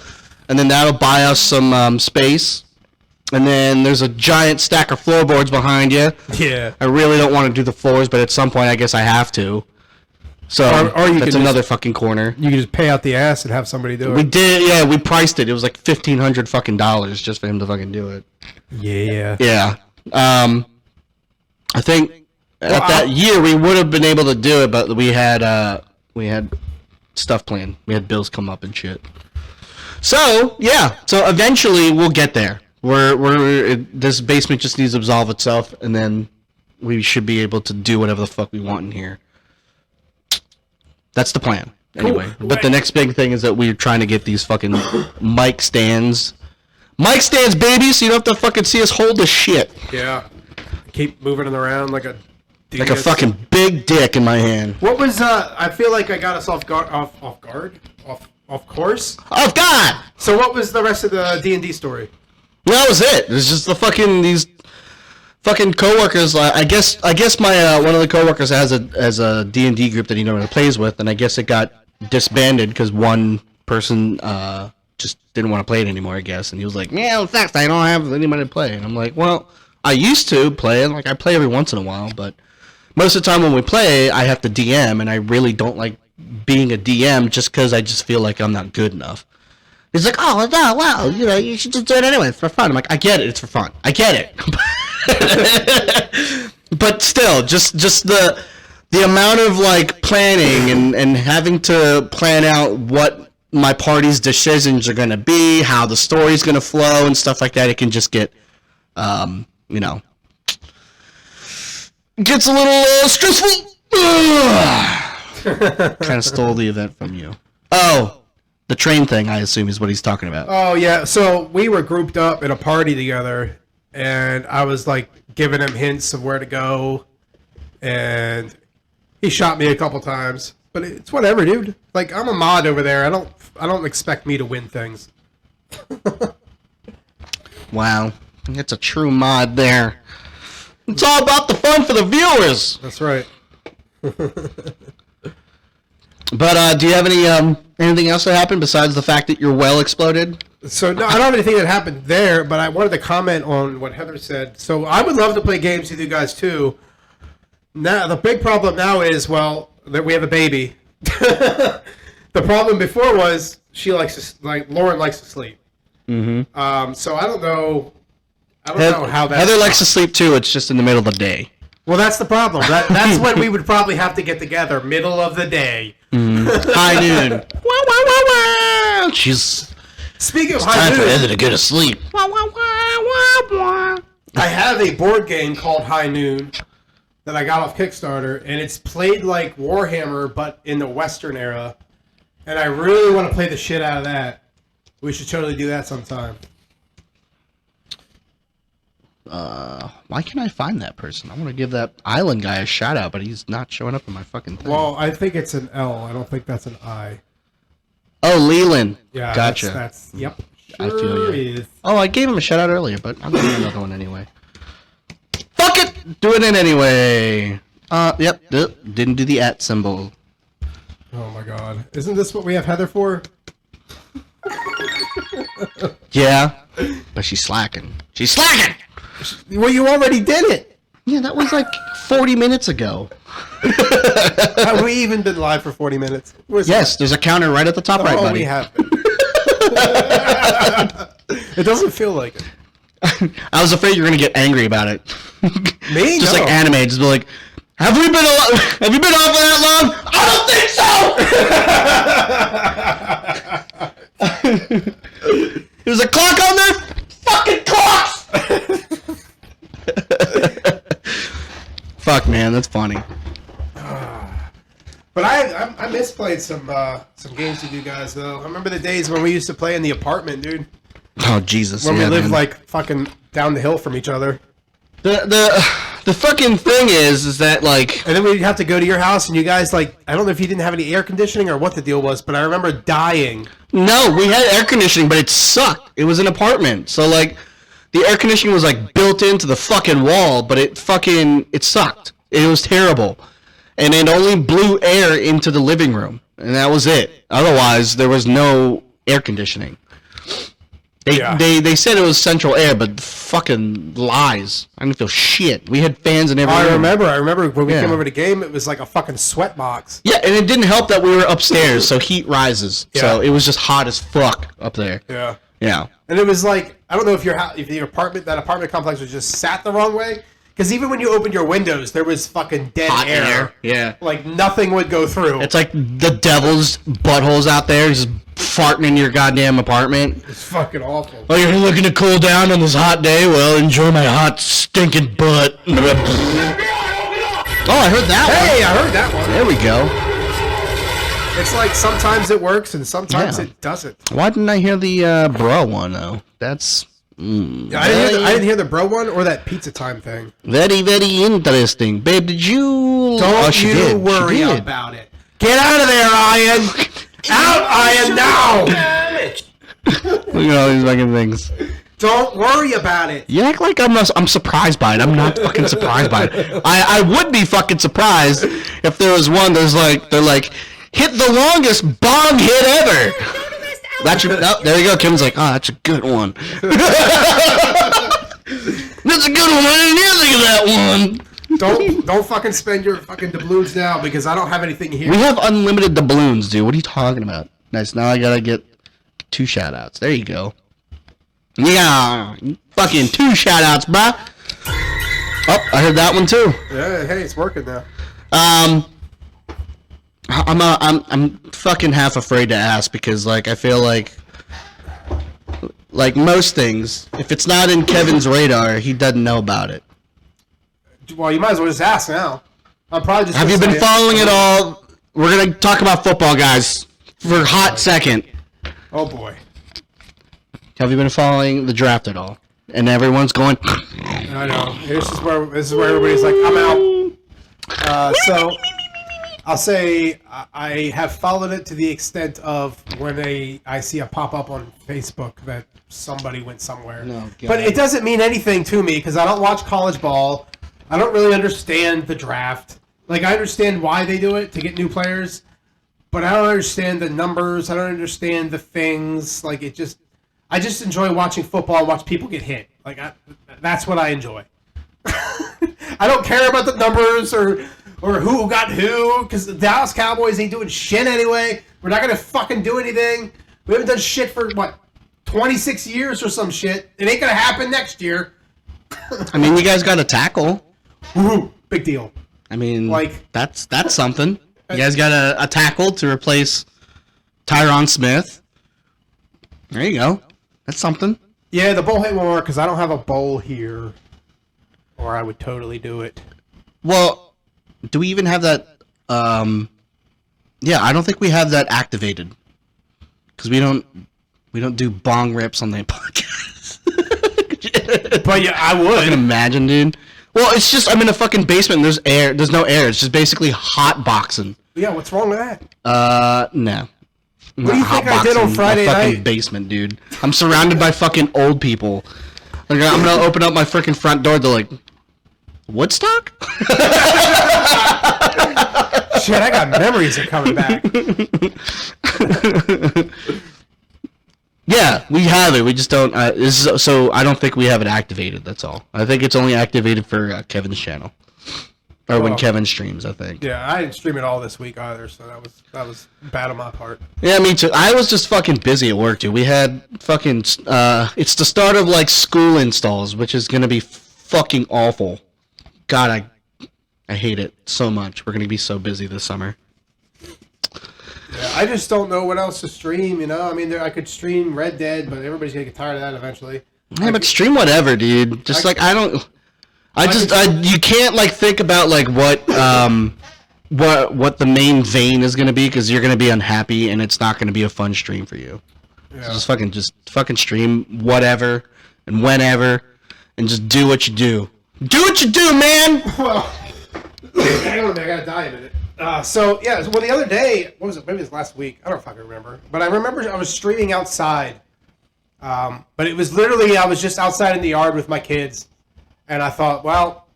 And then that'll buy us some space. And then there's a giant stack of floorboards behind you. Yeah. I really don't want to do the floors, but at some point I guess I have to. So or you that's another fucking corner. You can just pay out the ass and have somebody do it. We did, yeah. We priced it. It was like $1,500 fucking dollars just for him to fucking do it. Yeah. Yeah. I think that year we would have been able to do it, but we had stuff planned. We had bills come up and shit. So yeah. So eventually we'll get there. This basement just needs to absolve itself, and then we should be able to do whatever the fuck we want in here. That's the plan, anyway. Cool. But the next big thing is that we're trying to get these fucking mic stands. Mic stands, baby, so you don't have to fucking see us hold the shit. Yeah. Keep moving it around like a fucking big dick in my hand. What was, I feel like I got us off course? Off guard! So what was the rest of the D&D story? That was it. It was just these fucking coworkers. I guess my one of the coworkers has a D&D group that he normally plays with, and I guess it got disbanded because one person just didn't want to play it anymore. I guess, and he was like, "Yeah, in fact, I don't have anybody to play." And I'm like, "Well, I used to play, like I play every once in a while, but most of the time when we play, I have to DM, and I really don't like being a DM just because I just feel like I'm not good enough." He's like, "Oh, no, well, you should just do it anyway. It's for fun." I'm like, "I get it. It's for fun. I get it." But still, just the amount of like planning and having to plan out what my party's decisions are going to be, how the story's going to flow and stuff like that, it can just get, gets a little stressful. Kind of stole the event from you. Oh. The train thing, I assume, is what he's talking about. Oh, yeah. So we were grouped up at a party together, and I was, like, giving him hints of where to go, and he shot me a couple times. But it's whatever, dude. Like, I'm a mod over there. I don't expect me to win things. Wow. It's a true mod there. It's all about the fun for the viewers. That's right. But do you have anything else that happened besides the fact that your well exploded? So no, I don't have anything that happened there, but I wanted to comment on what Heather said. So I would love to play games with you guys too. Now the big problem now is that we have a baby. The problem before was Lauren likes to sleep. Mm-hmm. So I don't know how that. Heather likes to sleep too. It's just in the middle of the day. Well, that's the problem. That's when we would probably have to get together, middle of the day. High noon. She's Speaking of Time High for Noon, Heather to go to sleep. I have a board game called High Noon that I got off Kickstarter, and it's played like Warhammer, but in the Western era. And I really want to play the shit out of that. We should totally do that sometime. Why can't I find that person? I want to give that island guy a shout out, but he's not showing up in my fucking thing. Well, I think it's an L. I don't think that's an I. Oh, Leland. Yeah, Gotcha. That's yep. I feel you. Is. Oh, I gave him a shout out earlier, but I'll give him another one anyway. Fuck it! Doing it anyway. Yep. Didn't do the @ symbol. Oh my god. Isn't this what we have Heather for? Yeah. But she's slacking. She's slacking! Well, you already did it. Yeah, that was like 40 minutes ago. Have we even been live for 40 minutes? Yes, there's a counter right at the top right, buddy. We have been. It doesn't feel like it. I was afraid you were going to get angry about it. Me? Just No. like anime, just be like, have you been off for that long? I don't think so! There's a clock on there? Fucking clocks! Fuck, man, that's funny. But I misplayed some games with you guys though. I remember the days when we used to play in the apartment, dude. Oh, Jesus. When we lived man. like fucking down the hill from each other. The fucking thing is that like, And then we'd have to go to your house and you guys like, I don't know if you didn't have any air conditioning or what the deal was, but I remember dying. no, we had air conditioning, but it sucked. It was an apartment, so like, the air conditioning was like built into the fucking wall, but it sucked. It was terrible. And it only blew air into the living room, and that was it. Otherwise, there was no air conditioning. They said it was central air, but fucking lies. I didn't feel shit. We had fans in every room. I remember when we came over to game, it was like a fucking sweat box. Yeah, and it didn't help that we were upstairs, so heat rises. Yeah. So it was just hot as fuck up there. Yeah. Yeah. And it was like, I don't know if that apartment complex was just sat the wrong way. Because even when you opened your windows, there was fucking dead Hot air. air. Yeah. Like nothing would go through. It's like the devil's buttholes out there just farting in your goddamn apartment. It's fucking awful. Oh, you're looking to cool down on this hot day? Well, enjoy my hot, stinking butt. Oh, I heard that one. Hey, I heard that one. There we go. It's like sometimes it works and sometimes Yeah. it doesn't. Why didn't I hear the bro one, though? That's Yeah, I didn't hear the bro one or that pizza time thing. very, very interesting. Babe, did you... Don't she you did. She worry did. about it. Get out of there, Ian! Out, Ian, now! Look at all these fucking things. Don't worry about it. You act like I'm surprised by it. I'm not fucking surprised by it. I would be fucking surprised if there was one that's like, they're like, hit the longest bong hit ever. That's your, oh, there you go. Kim's like, oh, that's a good one. That's a good one. I didn't even think of that one. Don't fucking spend your fucking doubloons now because I don't have anything here. We have unlimited doubloons, dude. What are you talking about? Nice. Now I gotta get 2 shout-outs. There you go. Yeah. Fucking 2 shout-outs, bruh. Oh, I heard that one too. Yeah, hey, it's working now. I'm fucking half afraid to ask because like I feel like most things, if it's not in Kevin's radar, he doesn't know about it. Well, you might as well just ask now. I'm probably just. Have you been following it all? We're gonna talk about football, guys, for a hot second. Oh boy. Have you been following the draft at all? And everyone's going. I know. This is where everybody's like, I'm out. So I'll say I have followed it to the extent of when I see a pop up on Facebook that somebody went somewhere. No, God. But it doesn't mean anything to me because I don't watch college ball. I don't really understand the draft. Like I understand why they do it to get new players, but I don't understand the numbers. I don't understand the things. Like I just enjoy watching football and watch people get hit. Like that's what I enjoy. I don't care about the numbers or who got who because the Dallas Cowboys ain't doing shit anyway. We're not gonna fucking do anything. We haven't done shit for what 26 years or some shit. It ain't gonna happen next year. I mean, you guys got a tackle. Woohoo! Big deal. I mean, Like- that's something. You guys got a tackle to replace Tyron Smith. There you go. That's something. Yeah, the bowl hit won't work because I don't have a bowl here. Or I would totally do it. Well, do we even have that? Yeah, I don't think we have that activated because we don't do bong rips on the podcast. But yeah, I would. I can imagine, dude. Well, it's just I'm in a fucking basement. And there's air. There's no air. It's just basically hot boxing. Yeah, what's wrong with that? No. What do you think I did on Friday fucking night? Basement, dude. I'm surrounded by fucking old people. Like, I'm gonna open up my freaking front door. They're like, Woodstock? Shit, I got memories of coming back. Yeah, we have it. We just don't. So I don't think we have it activated. That's all. I think it's only activated for Kevin's channel, or when Kevin streams. I think. Yeah, I didn't stream it all this week either, so that was bad on my part. Yeah, me too. I was just fucking busy at work, dude. We had fucking. It's the start of like school installs, which is gonna be fucking awful. God, I hate it so much. We're gonna be so busy this summer. Yeah, I just don't know what else to stream, you know? I mean, I could stream Red Dead, but everybody's gonna get tired of that eventually. Yeah, but stream whatever, dude. Just you can't like think about like what the main vein is gonna be because you're gonna be unhappy and it's not gonna be a fun stream for you. Yeah. So just fucking stream whatever and whenever and just do what you do. Do what you do, man. Well, hang on a minute, I gotta die a minute. So the other day, what was it? Maybe it was last week. I don't fucking remember. But I remember I was streaming outside. But it was literally, I was just outside in the yard with my kids. And I thought, well,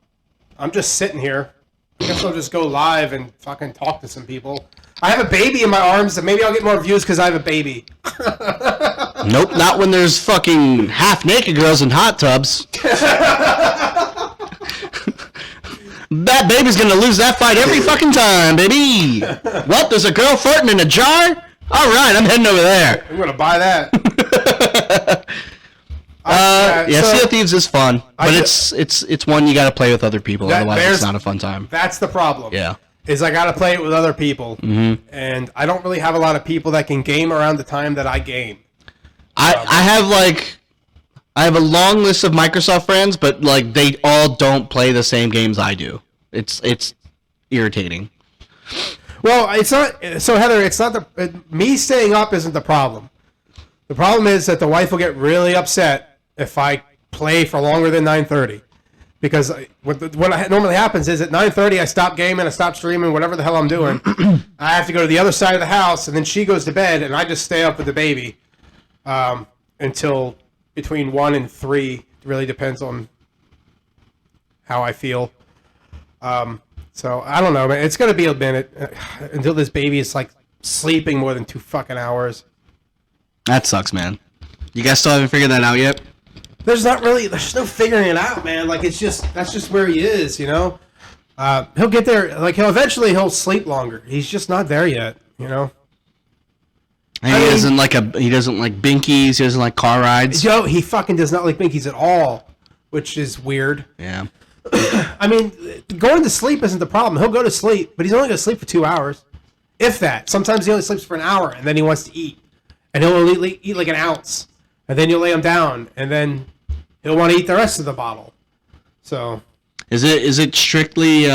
I'm just sitting here. I guess I'll just go live and fucking talk to some people. I have a baby in my arms, and maybe I'll get more views because I have a baby. Nope, not when there's fucking half-naked girls in hot tubs. That baby's gonna lose that fight every fucking time, baby. What? There's a girl farting in a jar? All right, I'm heading over there. I'm gonna buy that. Sea of Thieves is fun, but it's one you gotta play with other people. Otherwise, it's not a fun time. That's the problem. Yeah, is I gotta play it with other people, and I don't really have a lot of people that can game around the time that I game. I have a long list of Microsoft friends, but like they all don't play the same games I do. It's irritating. Well, it's not. So Heather, it's not me staying up isn't the problem. The problem is that the wife will get really upset if I play for longer than 9:30, because what normally happens is at 9:30 I stop gaming, I stop streaming, whatever the hell I'm doing. I have to go to the other side of the house, and then she goes to bed, and I just stay up with the baby until between 1 and 3. It really depends on how I feel. So I don't know, man. It's gonna be a minute until this baby is like sleeping more than 2 fucking hours. That sucks, man. You guys still haven't figured that out yet? There's no figuring it out, man. Like that's just where he is, you know. He'll get there. Like he'll sleep longer. He's just not there yet, you know. And he doesn't like binkies. He doesn't like car rides. Yo, he fucking does not like binkies at all, which is weird. Yeah. I mean, going to sleep isn't the problem. He'll go to sleep, but he's only going to sleep for 2 hours, if that. Sometimes he only sleeps for an hour, and then he wants to eat, and he'll only eat like an ounce, and then you'll lay him down, and then he'll want to eat the rest of the bottle. So, is it strictly?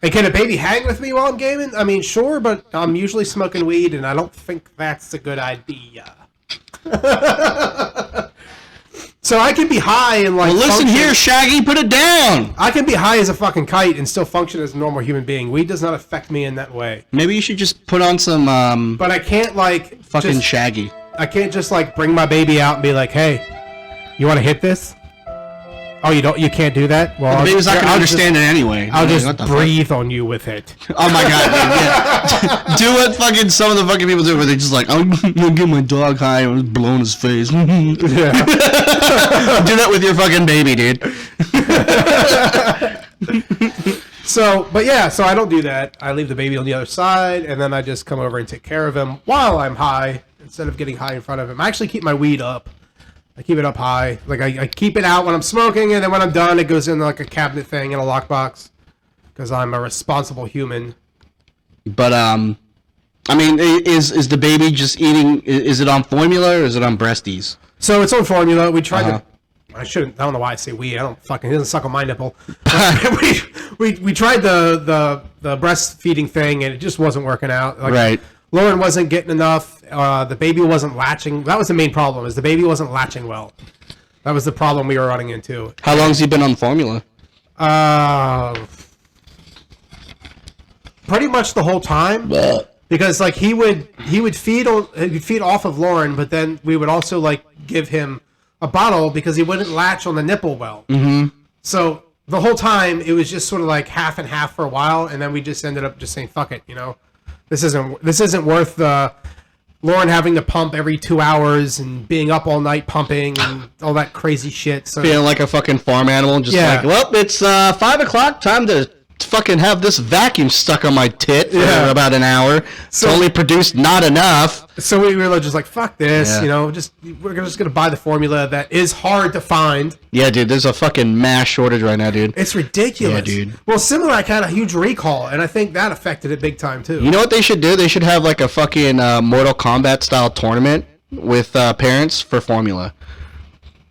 And can a baby hang with me while I'm gaming? I mean, sure, but I'm usually smoking weed, and I don't think that's a good idea. So I can be high and like. Well, listen here, Shaggy, put it down. I can be high as a fucking kite and still function as a normal human being. Weed does not affect me in that way. Maybe you should just put on some. But I can't like fucking Shaggy. I can't just like bring my baby out and be like, "Hey, you want to hit this?" Oh, you don't? You can't do that? Well, the baby's not going to understand it anyway. I'll just breathe on you with it. Oh my god, man, yeah. Do what fucking some of the fucking people do where they just like, I'm going to get my dog high and was blowing his face. Yeah. Do that with your fucking baby, dude. So I don't do that. I leave the baby on the other side, and then I just come over and take care of him while I'm high, instead of getting high in front of him. I actually keep my weed up. I keep it up high. Like, I keep it out when I'm smoking, and then when I'm done, it goes in like a cabinet thing in a lockbox, because I'm a responsible human. But, I I mean, is the baby just eating? Is it on formula or is it on breasties? So it's on formula. We tried to. I shouldn't. I don't know why I say we. I don't fucking. It doesn't suck on my nipple. we tried the breastfeeding thing and it just wasn't working out. Like, Right. Lauren wasn't getting enough. The baby wasn't latching. That was the main problem. Is the baby wasn't latching well. That was the problem we were running into. How long's he been on formula? Pretty much the whole time. Because like he would feed off of Lauren, but then we would also like give him a bottle because he wouldn't latch on the nipple well. Mm-hmm. So the whole time it was just sort of like half and half for a while, and then we just ended up just saying fuck it, this isn't worth Lauren having to pump every 2 hours and being up all night pumping and all that crazy shit. So Feeling like a fucking farm animal, just like, well, it's 5 o'clock, time to fucking have this vacuum stuck on my tit for about an hour. It's only produced not enough. So we were just like, fuck this, we're just gonna buy the formula that is hard to find. Yeah, dude, there's a fucking mass shortage right now, dude. It's ridiculous. Yeah, dude. Well, Similac had a huge recall, and I think that affected it big time too. You know what they should do? They should have like a fucking Mortal Kombat style tournament with parents for formula.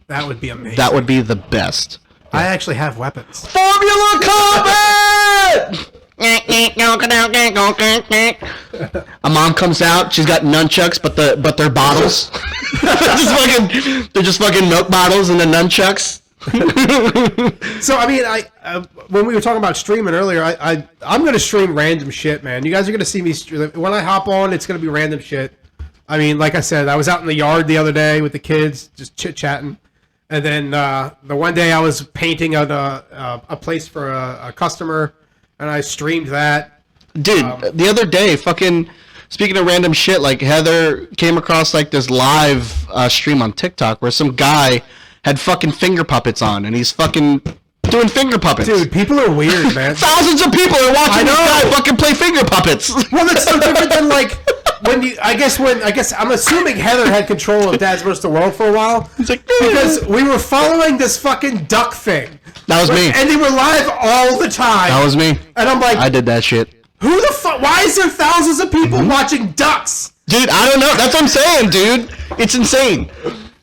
That would be amazing. That would be the best. I actually have weapons. Formula Combat! A mom comes out. She's got nunchucks, but they're bottles. they're just fucking milk bottles and the nunchucks. So I mean, when we were talking about streaming earlier, I'm gonna stream random shit, man. You guys are gonna see me when I hop on. It's gonna be random shit. I mean, like I said, I was out in the yard the other day with the kids, just chit chatting. And then the one day I was painting a place for a customer, and I streamed that. Dude, the other day, fucking speaking of random shit, like Heather came across like this live stream on TikTok where some guy had fucking finger puppets on, and he's fucking doing finger puppets. Dude, people are weird, man. Thousands of people are watching this guy fucking play finger puppets. Well, that's so different than like. I guess I'm assuming Heather had control of Dad's vs. the World for a while. It's like, because we were following this fucking duck thing. That was me. And they were live all the time. That was me. And I'm like, I did that shit. Who the fuck? Why is there thousands of people watching ducks? Dude, I don't know. That's what I'm saying, dude. It's insane.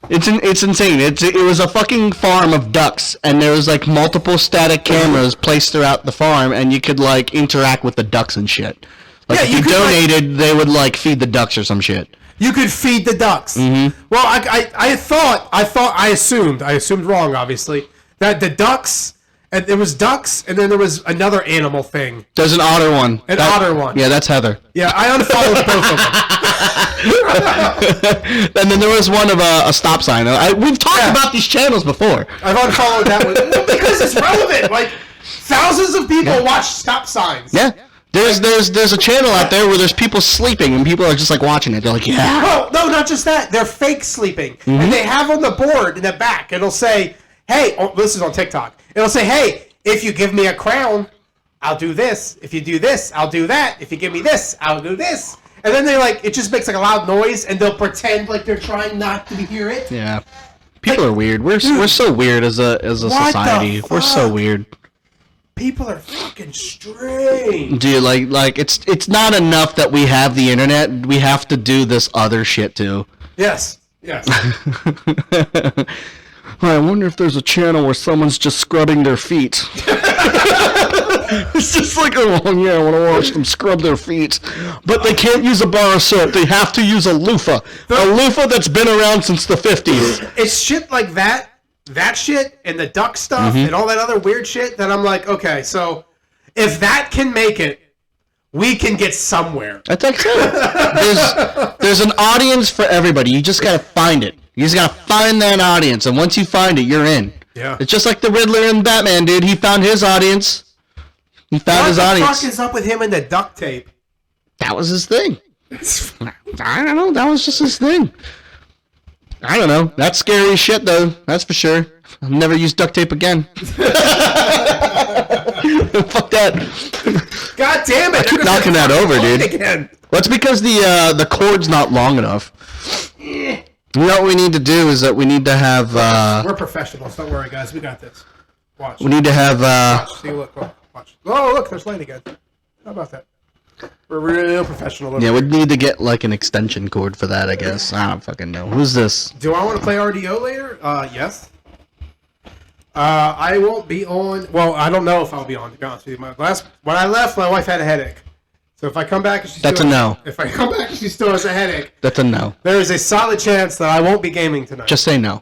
It's insane. It was a fucking farm of ducks, and there was like multiple static cameras placed throughout the farm, and you could like interact with the ducks and shit. Like, if you donated, they would, like, feed the ducks or some shit. You could feed the ducks. Mm-hmm. Well, I assumed wrong, obviously, that the ducks, and there was ducks, and then there was another animal thing. There's an otter one. Otter one. Yeah, that's Heather. Yeah, I unfollowed both of them. And then there was one of a stop sign. We've talked about these channels before. I've unfollowed that one. Because it's relevant. Like, thousands of people watch stop signs. Yeah. There's a channel out there where there's people sleeping and people are just like watching it. They're like, yeah. No, not just that. They're fake sleeping. Mm-hmm. And they have on the board in the back, it'll say, hey, this is on TikTok. It'll say, hey, if you give me a crown, I'll do this. If you do this, I'll do that. If you give me this, I'll do this. And then it just makes like a loud noise and they'll pretend like they're trying not to hear it. Yeah. People are weird. We're so weird as a society. We're so weird. People are fucking strange. Dude, like it's not enough that we have the internet. We have to do this other shit too. Yes. I wonder if there's a channel where someone's just scrubbing their feet. It's just like, oh yeah, I want to watch them scrub their feet. But they can't use a bar of soap. They have to use a loofah. A loofah that's been around since the 50s. It's shit like that shit and the duck stuff and all that other weird shit that I'm like, okay, so if that can make it, we can get somewhere. That's like there's an audience for everybody. You just gotta find it. You just gotta find that audience, and once you find it, you're in. Yeah. It's just like the Riddler and Batman, dude. He found his audience. His audience. What the fuck is up with him and the duct tape? That was his thing. I don't know. That was just his thing. I don't know. That's scary as shit, though. That's for sure. I'll never use duct tape again. Fuck that. God damn it. I keep knocking that over, dude. Again. Well, it's because the cord's not long enough. You know what we need to do is that we need to have... We're professionals. Don't worry, guys. We got this. Watch. We need to have... Watch. See, look. Watch. Oh, look. There's light again. How about that? We're real professional. Over Yeah, here. we'd need to get like an extension cord for that, I guess. I don't fucking know. Who's this? Do I want to play RDO later? Yes. I won't be on. Well, I don't know if I'll be on. To be honest with you, when I left, my wife had a headache. So if I come back and That's a no. If I come back and she still has a headache, That's a no. there is a solid chance that I won't be gaming tonight. Just say no.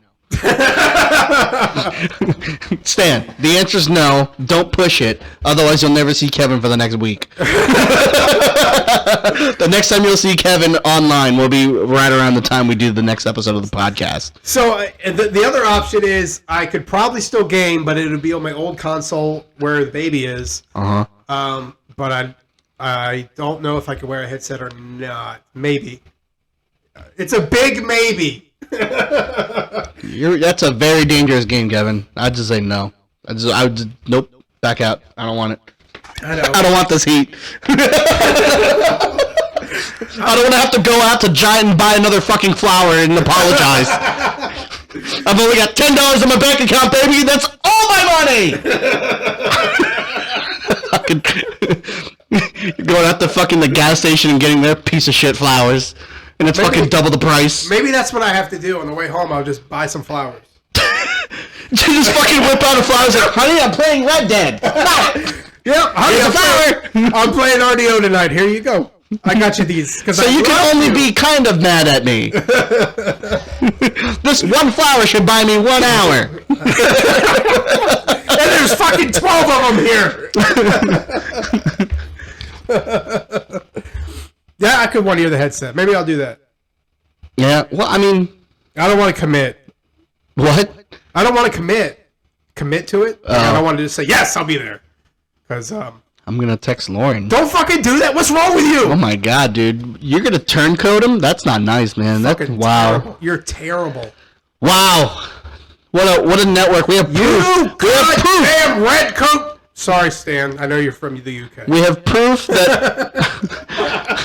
Stan, the answer's no. Don't push it. Otherwise, you'll never see Kevin for the next week. The next time you'll see Kevin online will be right around the time we do the next episode of the podcast. So the other option is I could probably still game, but it would be on my old console where the baby is. But I don't know if I could wear a headset or not. Maybe. It's a big maybe. That's a very dangerous game, Kevin. I'd just say no. Nope. Back out. I don't want it. I know. I don't want this heat. I don't want to have to go out to Giant and buy another fucking flower and apologize. I've only got $10 in my bank account, baby. That's all my money. You're going out to fucking the gas station and getting their piece of shit flowers, and it's fucking double the price. Maybe that's what I have to do on the way home. I'll just buy some flowers. You just fucking whip out the flowers like, honey, I'm playing Red Dead. Yep, honey, I'm playing RDO tonight. Here you go. I got you these. So you can only be kind of mad at me. This one flower should buy me 1 hour. And there's fucking 12 of them here. Yeah, I could one-ear the headset. Maybe I'll do that. Yeah, well, I mean... I don't want to commit. What? I don't want to commit to it. I don't want to just say, yes, I'll be there. Because, I'm going to text Lauren. Don't fucking do that. What's wrong with you? Oh my god, dude. You're going to turncoat him? That's not nice, man. That's wow. Terrible. You're terrible. Wow. What a network. We have proof. You goddamn red coat. Sorry, Stan. I know you're from the UK. We have proof that...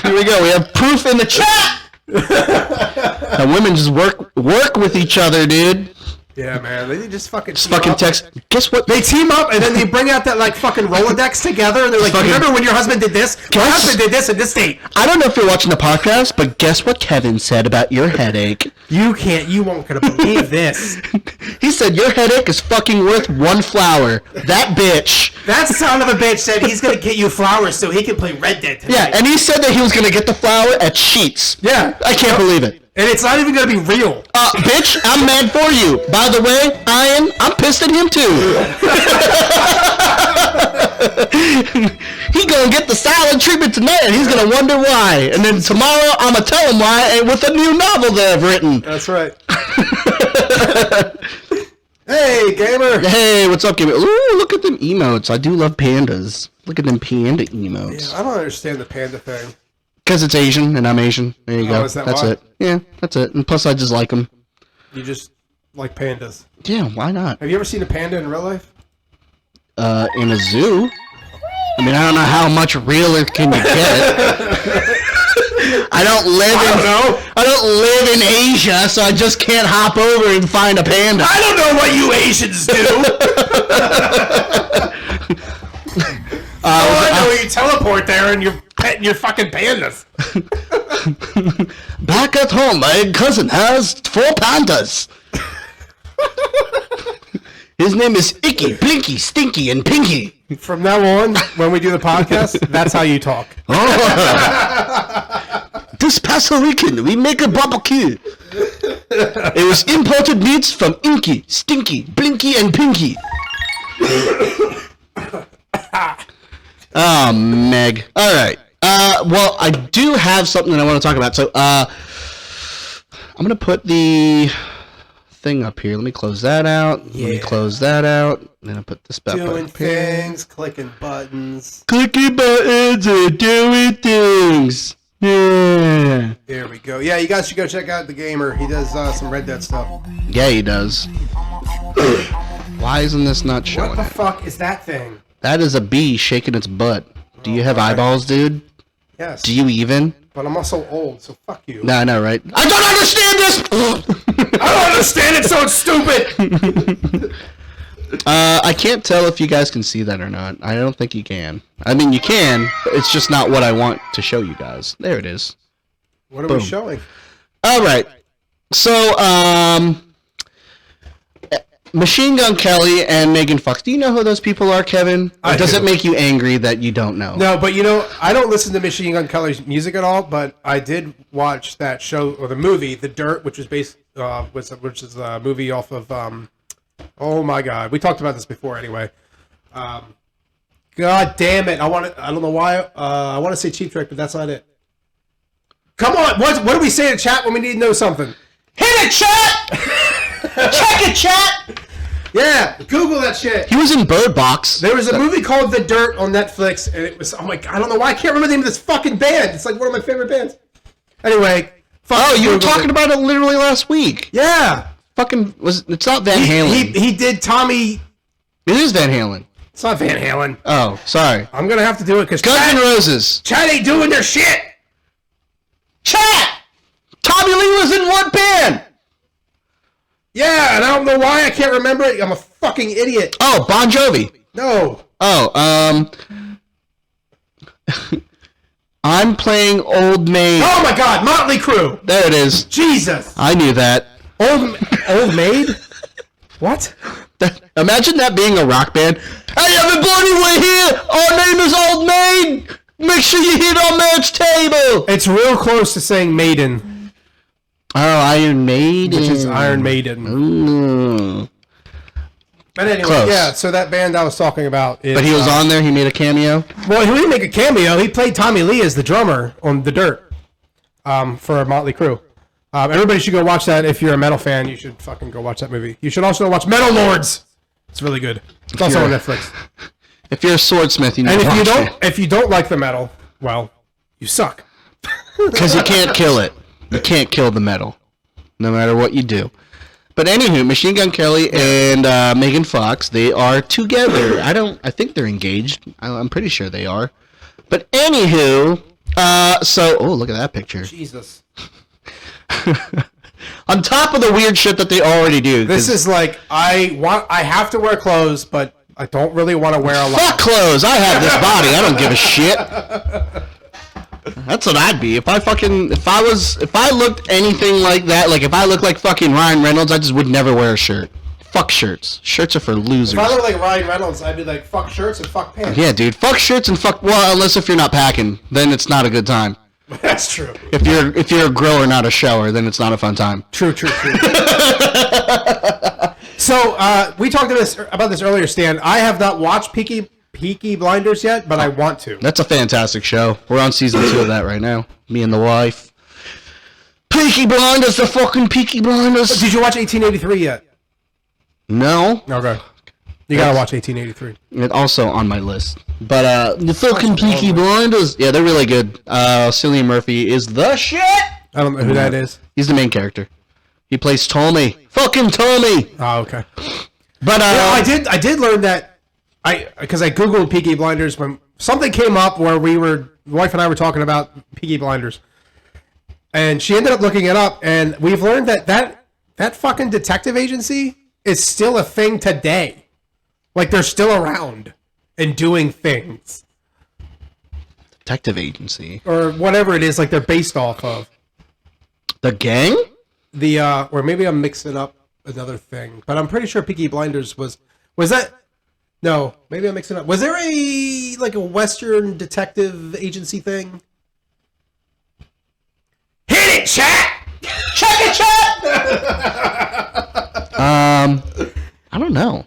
Here we go. We have proof in the chat! That women just work with each other, dude. Yeah, man. They just fucking text. Guess what? They team up and then they bring out that like fucking Rolodex together and they're like, remember when your husband did this? My husband did this in this state. I don't know if you're watching the podcast, but guess what Kevin said about your headache? You won't gonna believe this. He said your headache is fucking worth 1 flower. That bitch. That son of a bitch said he's gonna get you flowers so he can play Red Dead tonight. Yeah, and he said that he was gonna get the flower at Sheets. Yeah. I can't believe it. And it's not even gonna be real. Bitch, I'm mad for you. By the way, I'm pissed at him too. He gonna get the silent treatment tonight, and he's gonna wonder why. And then tomorrow, I'm gonna tell him why, and with a new novel that I've written. That's right. Hey, gamer. Hey, what's up, gamer? Ooh, look at them emotes. I do love pandas. Look at them panda emotes. Yeah, I don't understand the panda thing. Because it's Asian, and I'm Asian. There you go. Is that that's why? it. Yeah, that's it. And plus, I just like them. You just like pandas. Yeah, why not? Have you ever seen a panda in real life? In a zoo? I mean, I don't know how much realer can you get. I don't live in Asia, so I just can't hop over and find a panda. I don't know what you Asians do. I know you teleport there and you're petting your fucking pandas. Back at home, my cousin has 4 pandas. His name is Icky, Blinky, Stinky, and Pinky. From now on, when we do the podcast, that's how you talk. This past weekend, we make a barbecue. It was imported meats from Inky, Stinky, Blinky, and Pinky. Oh, Meg. All right. Well, I do have something that I want to talk about. So, I'm going to put the thing up here. Let me close that out. Yeah. Let me close that out. Then I'll put this back Doing up here. things, clicking buttons. Clicking buttons and doing things. Yeah. There we go. Yeah, you guys should go check out the gamer. He does some Red Dead stuff. Yeah, he does. Why isn't this not showing What the it? fuck is that thing? That is a bee shaking its butt. Do you have eyeballs, dude? Yes. Do you even? But I'm also old, so fuck you. No, I know, right? I don't understand this! I don't understand it, so it's stupid! I can't tell if you guys can see that or not. I don't think you can. I mean, you can, but it's just not what I want to show you guys. There it is. What are Boom. we showing? All right. So, Machine Gun Kelly and Megan Fox. Do you know who those people are, Kevin? Or does it make you angry that you don't know? No, but I don't listen to Machine Gun Kelly's music at all. But I did watch that show or the movie, The Dirt, which is which is a movie off of. Oh my God, we talked about this before. Anyway, God damn it! I don't know why. I want to say Cheap Trick, but that's not it. Come on, what do we say in chat when we need to know something? Hit it, chat! Check it, chat! Yeah, Google that shit. He was in Bird Box. There was a movie called The Dirt on Netflix, and I'm like, I don't know why I can't remember the name of this fucking band. It's like one of my favorite bands. Anyway. Oh, you were talking about it literally last week. Yeah. It's not Van Halen. He did Tommy. It is Van Halen. It's not Van Halen. Oh, sorry. I'm going to have to do it because Guns N' Roses. Chad ain't doing their shit. Chat! Tommy Lee was in what band? Yeah, and I don't know why I can't remember it. I'm a fucking idiot. Oh, Bon Jovi. No. Oh, I'm playing Old Maid. Oh my God, Motley Crue. There it is. Jesus. I knew that. Old Maid? What? Imagine that being a rock band. Hey everybody, we're here. Our name is Old Maid. Make sure you hit our merch table. It's real close to saying Maiden. Oh, Iron Maiden. Which is Iron Maiden. Ooh. But anyway, Close. yeah, so that band I was talking about is... But he was on there? He made a cameo? Well, he didn't make a cameo. He played Tommy Lee as the drummer on The Dirt for Motley Crue. Everybody should go watch that. If you're a metal fan, you should fucking go watch that movie. You should also watch Metal Lords. It's really good. It's also on Netflix. If you're a swordsmith, you need And to watch it. if you don't like the metal, well, you suck. Because you can't kill it. You can't kill the metal, no matter what you do. But anywho, Machine Gun Kelly and Megan Fox, they are together. I think they're engaged. I'm pretty sure they are. But anywho, oh, look at that picture. Jesus. On top of the weird shit that they already do. This is like, I have to wear clothes, but I don't really want to wear a lot. Fuck clothes. I have this body. I don't give a shit. That's what I'd be. If I looked anything like that, like if I looked like fucking Ryan Reynolds, I just would never wear a shirt. Fuck shirts. Shirts are for losers. If I look like Ryan Reynolds, I'd be like, fuck shirts and fuck pants. Yeah, dude. Fuck shirts and well, unless if you're not packing, then it's not a good time. That's true. If you're a grower, not a shower, then it's not a fun time. True. So, we talked about this earlier, Stan. I have not watched Peaky Blinders yet, but I want to. That's a fantastic show. We're on season 2 of that right now. Me and the wife. Peaky Blinders, the fucking Peaky Blinders. Did you watch 1883 yet? No. Okay. You gotta watch 1883. It's also on my list. But the fucking Peaky Blinders, yeah, they're really good. Cillian Murphy is the shit. I don't know who that is. He's the main character. He plays Tommy. Fucking Tommy. Oh, okay. But I did learn that because I googled Peaky Blinders when something came up where the wife and I were talking about Peaky Blinders, and she ended up looking it up, and we've learned that fucking detective agency is still a thing today. Like they're still around and doing things. Detective agency Or whatever it is, like they're based off of. The gang? Or maybe I'm mixing up another thing, but I'm pretty sure Peaky Blinders was that. No, maybe I'm mixing up. Was there a Western detective agency thing? Hit it, chat! Check it, chat! I don't know.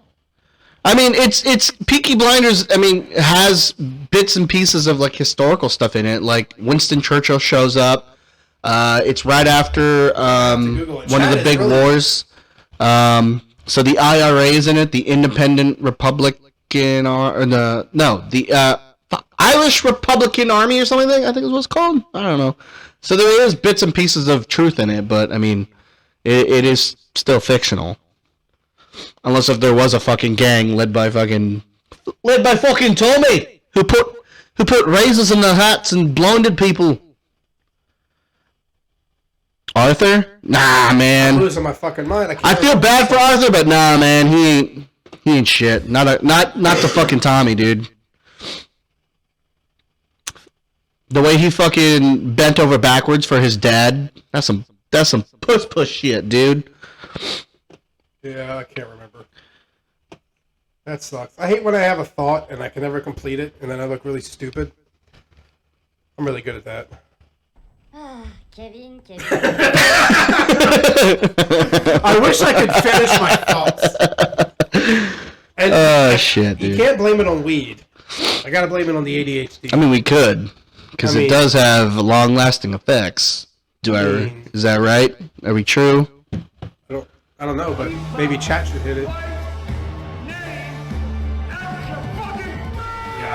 I mean, it's Peaky Blinders. I mean, has bits and pieces of like historical stuff in it. Like Winston Churchill shows up. It's right after one of the big wars. So the IRA is in it. The Independent Republican the Irish Republican Army or something. I think is what it's called. I don't know. So there is bits and pieces of truth in it, but I mean, it is still fictional. Unless if there was a fucking gang led by fucking Tommy who put razors in their hats and blinded people. Arthur? Nah, man. I'm losing my fucking mind. I feel bad for Arthur, but nah, man, he ain't. He ain't shit. Not the fucking Tommy, dude. The way he fucking bent over backwards for his dad. That's some puss shit, dude. Yeah, I can't remember. That sucks. I hate when I have a thought and I can never complete it, and then I look really stupid. I'm really good at that. Kevin. I wish I could finish my thoughts. And shit, dude. You can't blame it on weed. I gotta blame it on the ADHD. I mean, we could, because it does have long-lasting effects. Is that right? Are we true? I don't know, but maybe chat should hit it. Yeah,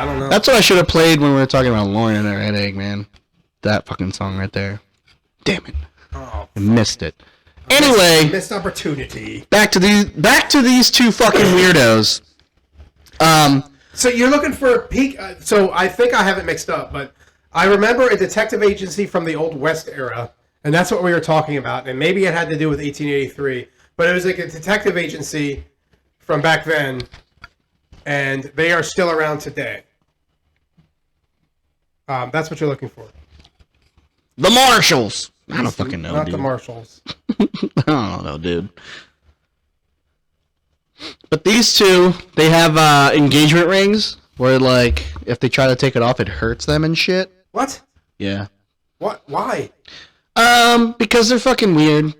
I don't know. That's what I should have played when we were talking about Lauren and her headache, man. That fucking song right there. Damn it. Oh, I missed it. Anyway, missed opportunity. back to these two fucking weirdos. So you're looking for peak. So I think I have it mixed up, but I remember a detective agency from the Old West era, and that's what we were talking about. And maybe it had to do with 1883, but it was like a detective agency from back then, and they are still around today. That's what you're looking for. The Marshalls. I don't fucking know, Not dude. the Marshalls. I don't know, dude. But these two, they have engagement rings where, like, if they try to take it off, it hurts them and shit. What? Yeah. What? Why? Because they're fucking weird.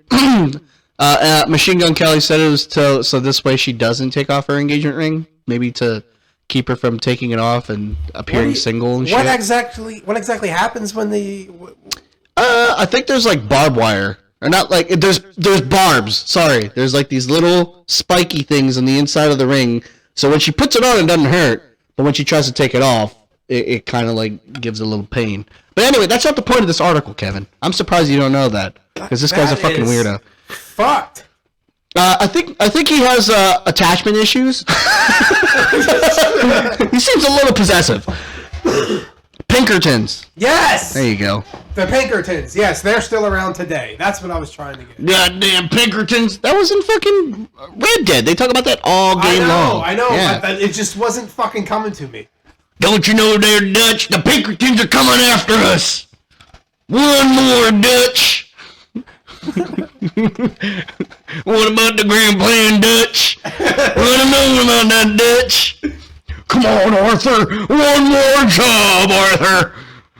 Machine Gun Kelly said it was so this way she doesn't take off her engagement ring, maybe to keep her from taking it off and appearing single and shit. What exactly happens when the? I think there's like barbed wire. Or not like there's barbs. Sorry, there's like these little spiky things on the inside of the ring. So when she puts it on, it doesn't hurt. But when she tries to take it off, it kind of like gives a little pain. But anyway, that's not the point of this article, Kevin. I'm surprised you don't know that because this guy's a fucking weirdo. Fucked. I think he has attachment issues. He seems a little possessive. Pinkertons. Yes. There you go. The Pinkertons. Yes, they're still around today. That's what I was trying to get. Goddamn Pinkertons. That was in fucking Red Dead. They talk about that all game long. I know. Yeah. It just wasn't fucking coming to me. Don't you know they're Dutch? The Pinkertons are coming after us. One more, Dutch. What about the Grand Plan, Dutch? What do you know about that, Dutch? Come on, Arthur. One more job, Arthur.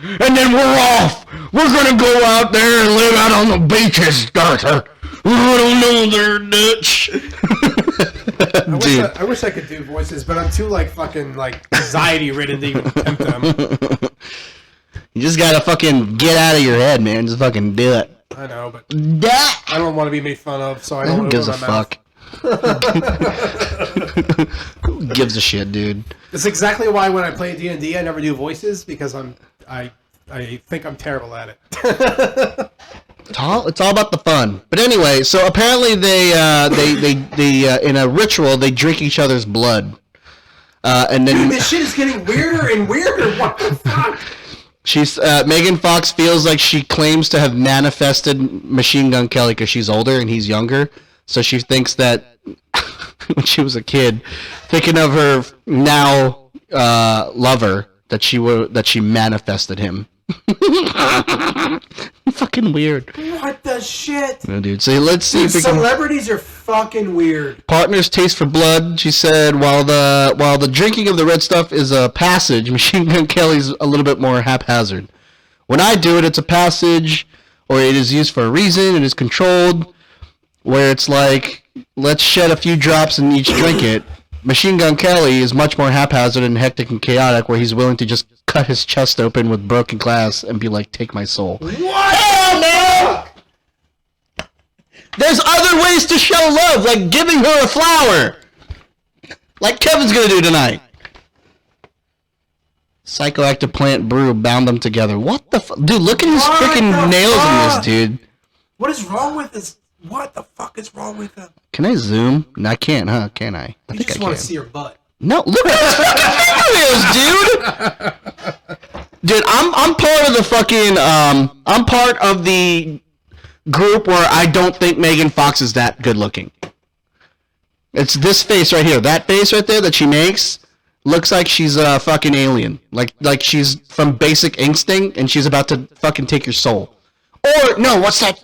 And then we're off. We're going to go out there and live out on the beaches, Arthur. I don't know they're Dutch. I wish I could do voices, but I'm too fucking anxiety ridden to even attempt them. You just gotta fucking get out of your head, man. Just fucking do it. I know, but That. I don't want to be made fun of, so I don't Who want to gives a open my mouth. fuck? Who gives a shit, dude? That's exactly why when I play D&D, I never do voices because I think I'm terrible at it. It's all about the fun. But anyway, so apparently they in a ritual they drink each other's blood, and then Dude, this shit is getting weirder and weirder. What the fuck? Megan Fox feels like she claims to have manifested Machine Gun Kelly because she's older and he's younger. So she thinks that when she was a kid, thinking of her now lover, that she manifested him. Fucking weird. What the shit? No, dude. So let's see if we can. Celebrities are fucking weird. Partner's taste for blood. She said, while the drinking of the red stuff is a passage, Machine Gun Kelly's a little bit more haphazard. When I do it, it's a passage, or it is used for a reason. It is controlled, where it's like, let's shed a few drops and each drink it. Machine Gun Kelly is much more haphazard and hectic and chaotic, where he's willing to just cut his chest open with broken glass and be like, take my soul. What? Hell no! There's other ways to show love, like giving her a flower. Like Kevin's gonna do tonight. Psychoactive plant brew bound them together. What the fuck? Dude, look at his freaking nails in this, dude. What is wrong with this? What the fuck is wrong with him? Can I zoom? No, I can't, huh? Can I? I You just want to see your butt. No, look at his fucking fingernails, dude. Dude, I'm part of the fucking I'm part of the group where I don't think Megan Fox is that good looking. It's this face right here. That face right there that she makes looks like she's a fucking alien. Like she's from Basic Instinct and she's about to fucking take your soul. Or, no, what's that?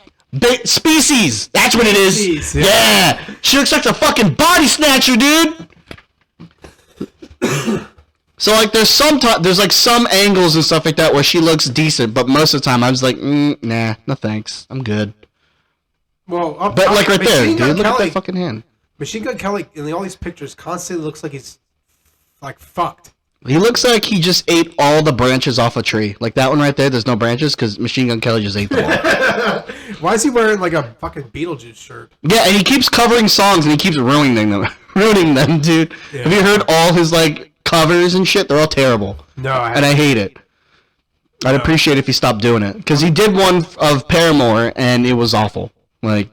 Species! That's what it is! Species, yeah. She looks like a fucking body snatcher, dude! So, like, there's like some angles and stuff like that where she looks decent, but most of the time I was like, nah, no thanks. I'm good. Well, But, like, right there, Machine dude, Gun look at Kelly, that fucking hand. Machine Gun Kelly in all these pictures constantly looks like he's, like, fucked. He looks like he just ate all the branches off a tree. Like that one right there, there's no branches because Machine Gun Kelly just ate them all. Why is he wearing, like, a fucking Beetlejuice shirt? Yeah, and he keeps covering songs and he keeps ruining them, dude. Yeah. Have you heard all his, like, covers and shit? They're all terrible. No, And I hate it. I'd appreciate if he stopped doing it. Because he did one of Paramore and it was awful. Like,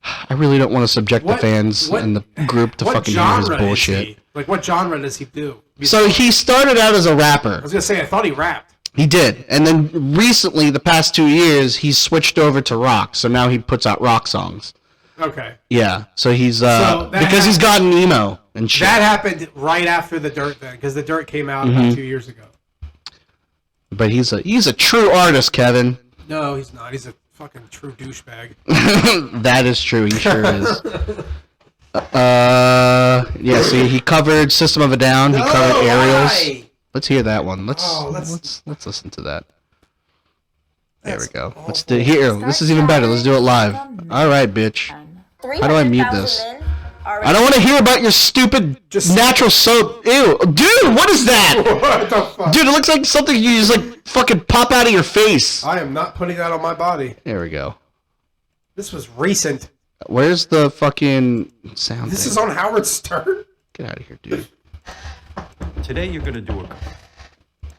I really don't want to subject the fans and the group to fucking hear his bullshit. Like, what genre does he do? So he started out as a rapper. I was gonna say, I thought he rapped. He did. And then recently, the past 2 years, he's switched over to rock. So now he puts out rock songs. Okay. Yeah. So he's, because he's gotten emo and shit. That happened right after The Dirt then, because The Dirt came out about 2 years ago. But he's a true artist, Kevin. No, he's not. He's a fucking true douchebag. That is true. He sure is. Yeah, see, he covered System of a Down. He covered Aerials. Why? Let's hear that one. Let's listen to that. There we go. Let's do here. This is even better. Let's do it live. All right, bitch. How do I mute this? I don't want to hear about your stupid natural soap. Ew, dude, what is that? What the fuck? Dude, it looks like something you just like fucking pop out of your face. I am not putting that on my body. There we go. This was recent. Where's the fucking sound? This thing? is on Howard Stern? Get out of here, dude. Today you're going to do a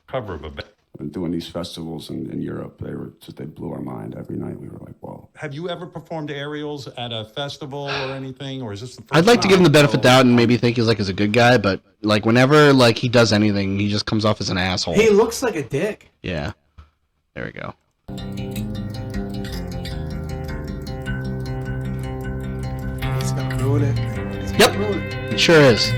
cover of a band. Doing these festivals in Europe, they blew our mind every night. We were like, whoa. Have you ever performed aerials at a festival or anything, or is this the first I'd like to give him the benefit of the time? doubt and maybe think he's a good guy, but like whenever like he does anything, he just comes off as an asshole. He looks like a dick. Yeah. There we go. He's gonna ruin it. He's Yep. gonna ruin it. It sure is.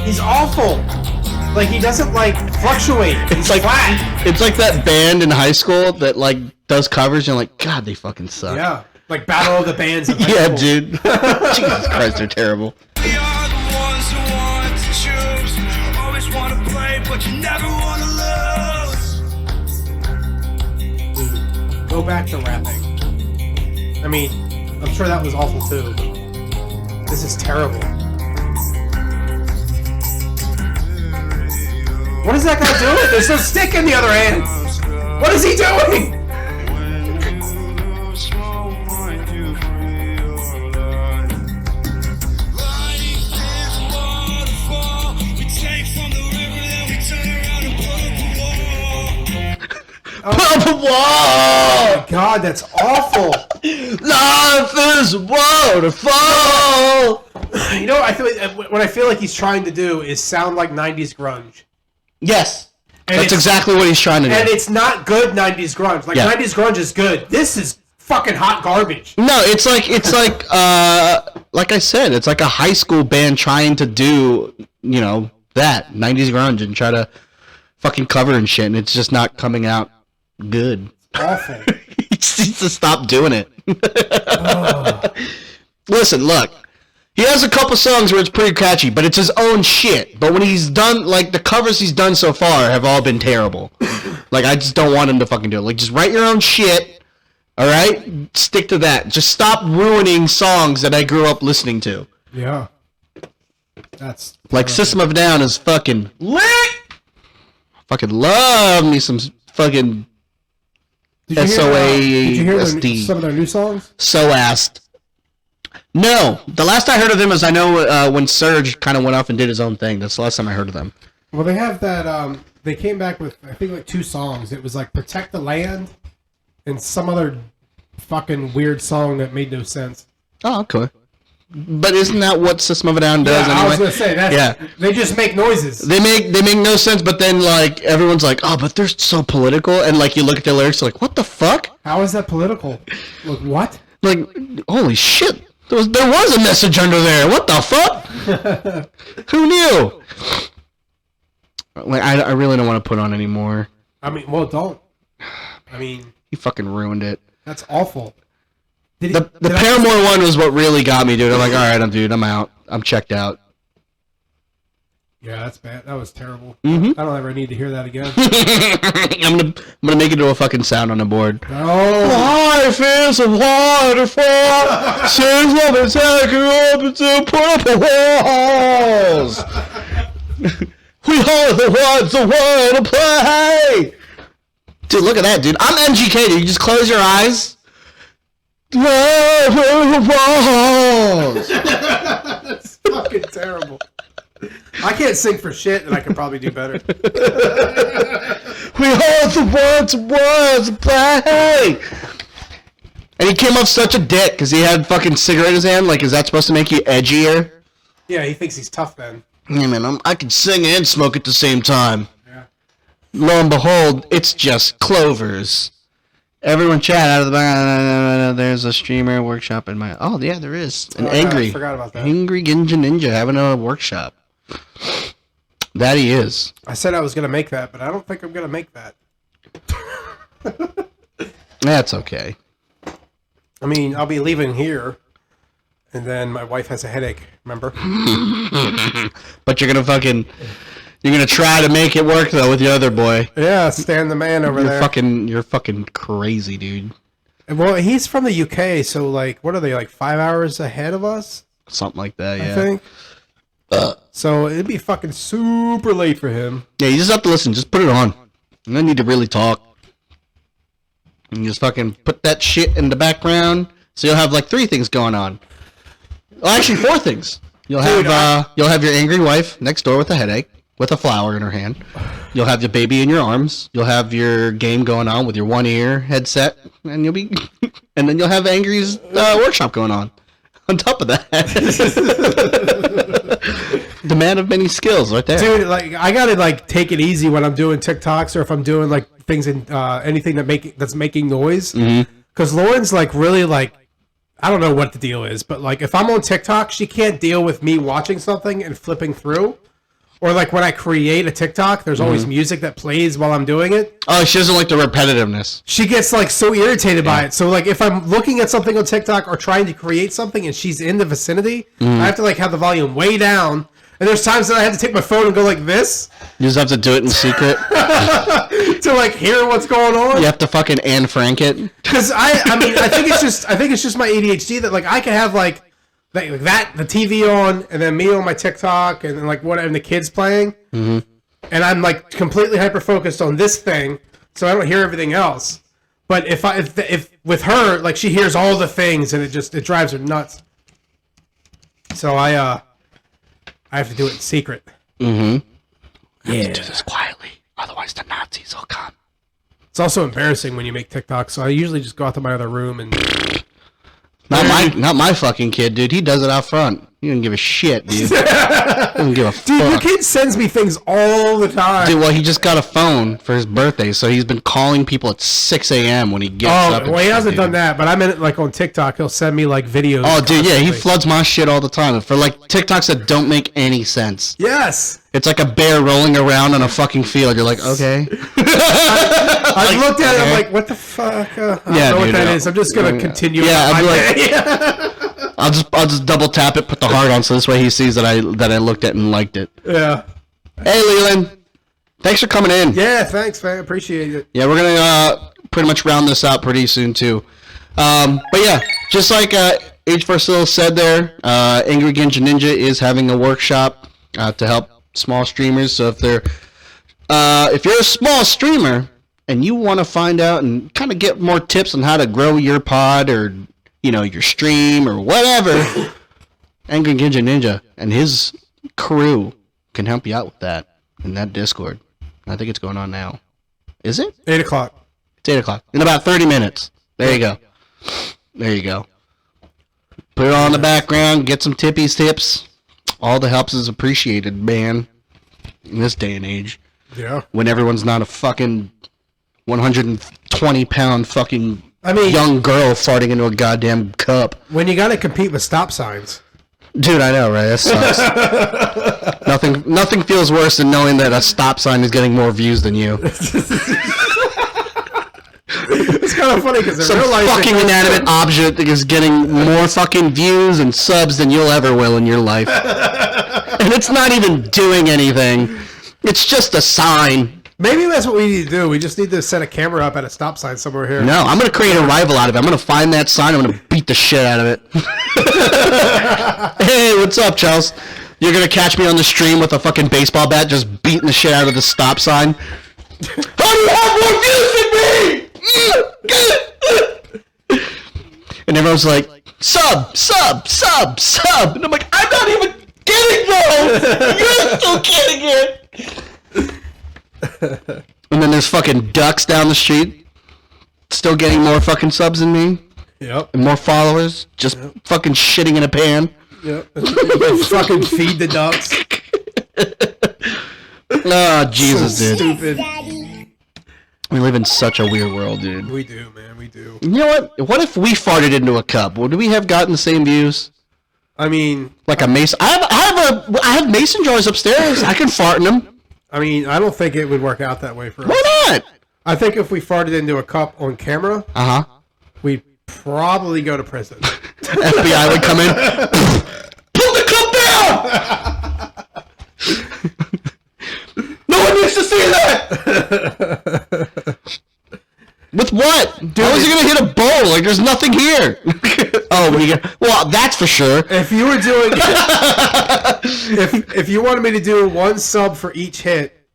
He's awful. Like, he doesn't, like, fluctuate. It's like flat. It's like that band in high school that like does covers and you're like, God, they fucking suck. Yeah. Like Battle of the Bands. In high Yeah, school. dude. Jesus Christ, they're terrible. We are the ones who want to choose. Always want to play, but you never want to lose. Go back to rapping. I mean, I'm sure that was awful too. But this is terrible. What is that guy doing? There's no stick in the other hand. What is he doing? Whoa! God, that's awful. Life is a waterfall. You know, what I feel like he's trying to do is sound like 90s grunge. Yes. And That's it's- exactly what he's trying to do. And it's not good 90s grunge. Like, Yeah. 90s grunge is good. This is fucking hot garbage. No, it's like I said, it's like a high school band trying to do, you know, that 90s grunge and try to fucking cover and shit, and it's just not coming out good. Awful. He needs to stop doing it. Listen, look, he has a couple songs where it's pretty catchy, but it's his own shit. But when he's done, like, the covers he's done so far have all been terrible. Like, I just don't want him to fucking do it. Like, just write your own shit, alright? Stick to that. Just stop ruining songs that I grew up listening to. Yeah. That's Like, System of a Down is fucking lit! Fucking love me some fucking Did you hear SOASD. some of their new songs? So asked. No, the last I heard of them is I know when Surge kind of went off and did his own thing. That's the last time I heard of them. Well, they have that. They came back with I think like 2 songs. It was like "Protect the Land" and some other fucking weird song that made no sense. Oh, okay. But isn't that what System of a Down does anyway? I was gonna say that. Yeah. They just make noises. They make no sense, but then like everyone's like, oh, but they're so political, and like you look at the lyrics, like, what the fuck? How is that political? Like what? Like, holy shit, there was a message under there. What the fuck? Who knew? Like, I really don't want to put on any more. I mean, well, don't. I mean, You fucking ruined it. that's awful. The Paramore one was what really got me, dude. I'm like, all right, I'm out. I'm checked out. Yeah, that's bad. That was terrible. Mm-hmm. I don't ever need to hear that again. I'm gonna make it to a fucking sound on the board. Oh, Life is a waterfall. Sings love and take you up into purple walls. We are the ones that want to play. Dude, look at that, dude. I'm MGK, dude. You just close your eyes. that's fucking terrible. I can't sing for shit, and I could probably do better. We are the ones that want to play. And he came off such a dick because he had fucking cigarette in his hand. Like, is that supposed to make you edgier? Yeah, he thinks he's tough then. Yeah, man, I can sing and smoke at the same time. Yeah. Lo and behold, it's just clovers. Everyone chat out of the back. There's a streamer workshop in my... Oh, yeah, there is. An angry... I forgot about that. Angry Ninja having a workshop. That he is. I said I was going to make that, but I don't think I'm going to make that. That's okay. I mean, I'll be leaving here, and then my wife has a headache, remember? But you're gonna try to make it work though with your other boy. Yeah, Stan the man over there. You're fucking crazy, dude. Well, he's from the UK, so like, what are they, like 5 hours ahead of us? Something like that, yeah. I think. So it'd be fucking super late for him. Yeah, you just have to listen. Just put it on. You don't need to really talk. And just fucking put that shit in the background, so you'll have like 3 things going on. Well, actually 4 things. You'll have you'll have your angry wife next door with a headache, with a flower in her hand. You'll have your baby in your arms. You'll have your game going on with your one ear headset, and you'll be, and then you'll have Angry's workshop going on. On top of that, the man of many skills, right there. Dude, like I gotta like take it easy when I'm doing TikToks or if I'm doing like things in anything that's making noise. Because Lauren's like really like, I don't know what the deal is, but like if I'm on TikTok, she can't deal with me watching something and flipping through. Or like when I create a TikTok, there's always music that plays while I'm doing it. Oh, she doesn't like the repetitiveness. She gets like so irritated by it. So like if I'm looking at something on TikTok or trying to create something and she's in the vicinity, I have to like have the volume way down. And there's times that I have to take my phone and go like this You just have to do it in secret. to like hear what's going on. You have to fucking Anne Frank it. Because I mean I think it's just my ADHD that like I can have like that the TV on and then me on my TikTok and then like what and the kids playing, and I'm like completely hyper focused on this thing, so I don't hear everything else. But if with her, like she hears all the things and it drives her nuts. So I have to do it in secret. Yeah. Yeah. Do this quietly, otherwise the Nazis will come. It's also embarrassing when you make TikToks, so I usually just go out to my other room and. Not my fucking kid, dude. He does it out front. He doesn't give a shit, dude. Doesn't give a fuck. Dude, your kid sends me things all the time. Dude, well, he just got a phone for his birthday, so he's been calling people at 6 a.m. when he gets up. Well, he hasn't done that, but I meant like on TikTok, he'll send me like videos. Oh, dude, yeah, he constantly. floods my shit all the time for like TikToks that don't make any sense. Yes. It's like a bear rolling around on a fucking field. You're like, okay. I looked at it, I'm like, what the fuck? I don't know what that is. I'm just gonna continue. Yeah, my I'd be day. I'll just double tap it, put the heart on, so this way he sees that I looked at and liked it. Yeah. Hey, Leland, thanks for coming in. Yeah, thanks, man. Appreciate it. Yeah, we're gonna pretty much round this out pretty soon too. But yeah, just like H Versil said there, Angry Ninja is having a workshop to help small streamers. So if they're if you're a small streamer and you want to find out and kind of get more tips on how to grow your pod or, your stream or whatever, Angry Ninja and his crew can help you out with that in that Discord. I think it's going on now. Is it? 8 o'clock. It's 8 o'clock. In about 30 minutes. There you go. There you go. Put it on in the background. Get some tips. All the helps is appreciated, man. In this day and age. Yeah. When everyone's not a fucking 120-pound fucking young girl farting into a goddamn cup. When you gotta compete with stop signs. Dude, I know, right? That sucks. Nothing feels worse than knowing that a stop sign is getting more views than you. It's kind of funny because some fucking inanimate object is getting more fucking views and subs than you'll ever will in your life. And it's not even doing anything. It's just a sign. Maybe that's what we need to do. We just need to set a camera up at a stop sign somewhere here. No, I'm going to create a rival out of it. I'm going to find that sign. I'm going to beat the shit out of it. Hey, what's up, Charles? You're going to catch me on the stream with a fucking baseball bat just beating the shit out of the stop sign? How do you have more views than me? And everyone's like, sub. And I'm like, I'm not even getting those. You're still getting it. And then there's fucking ducks down the street still getting more fucking subs than me. Yep. And more followers. Just fucking shitting in a pan. Yep. Fucking feed the ducks. Oh, Jesus, so dude. Stupid. We live in such a weird world, dude. We do, man. We do. You know what? What if we farted into a cup? Would we have gotten the same views? I mean, like a mason. I have mason jars upstairs. I can fart in them. I mean, I don't think it would work out that way for us. Why not? I think if we farted into a cup on camera, we'd probably go to prison. FBI would come in. Pull the cup down. No one needs to see that. With what? Dude, how is he gonna hit a bowl? Like, there's nothing here. Well, that's for sure. If you were doing, if you wanted me to do one sub for each hit,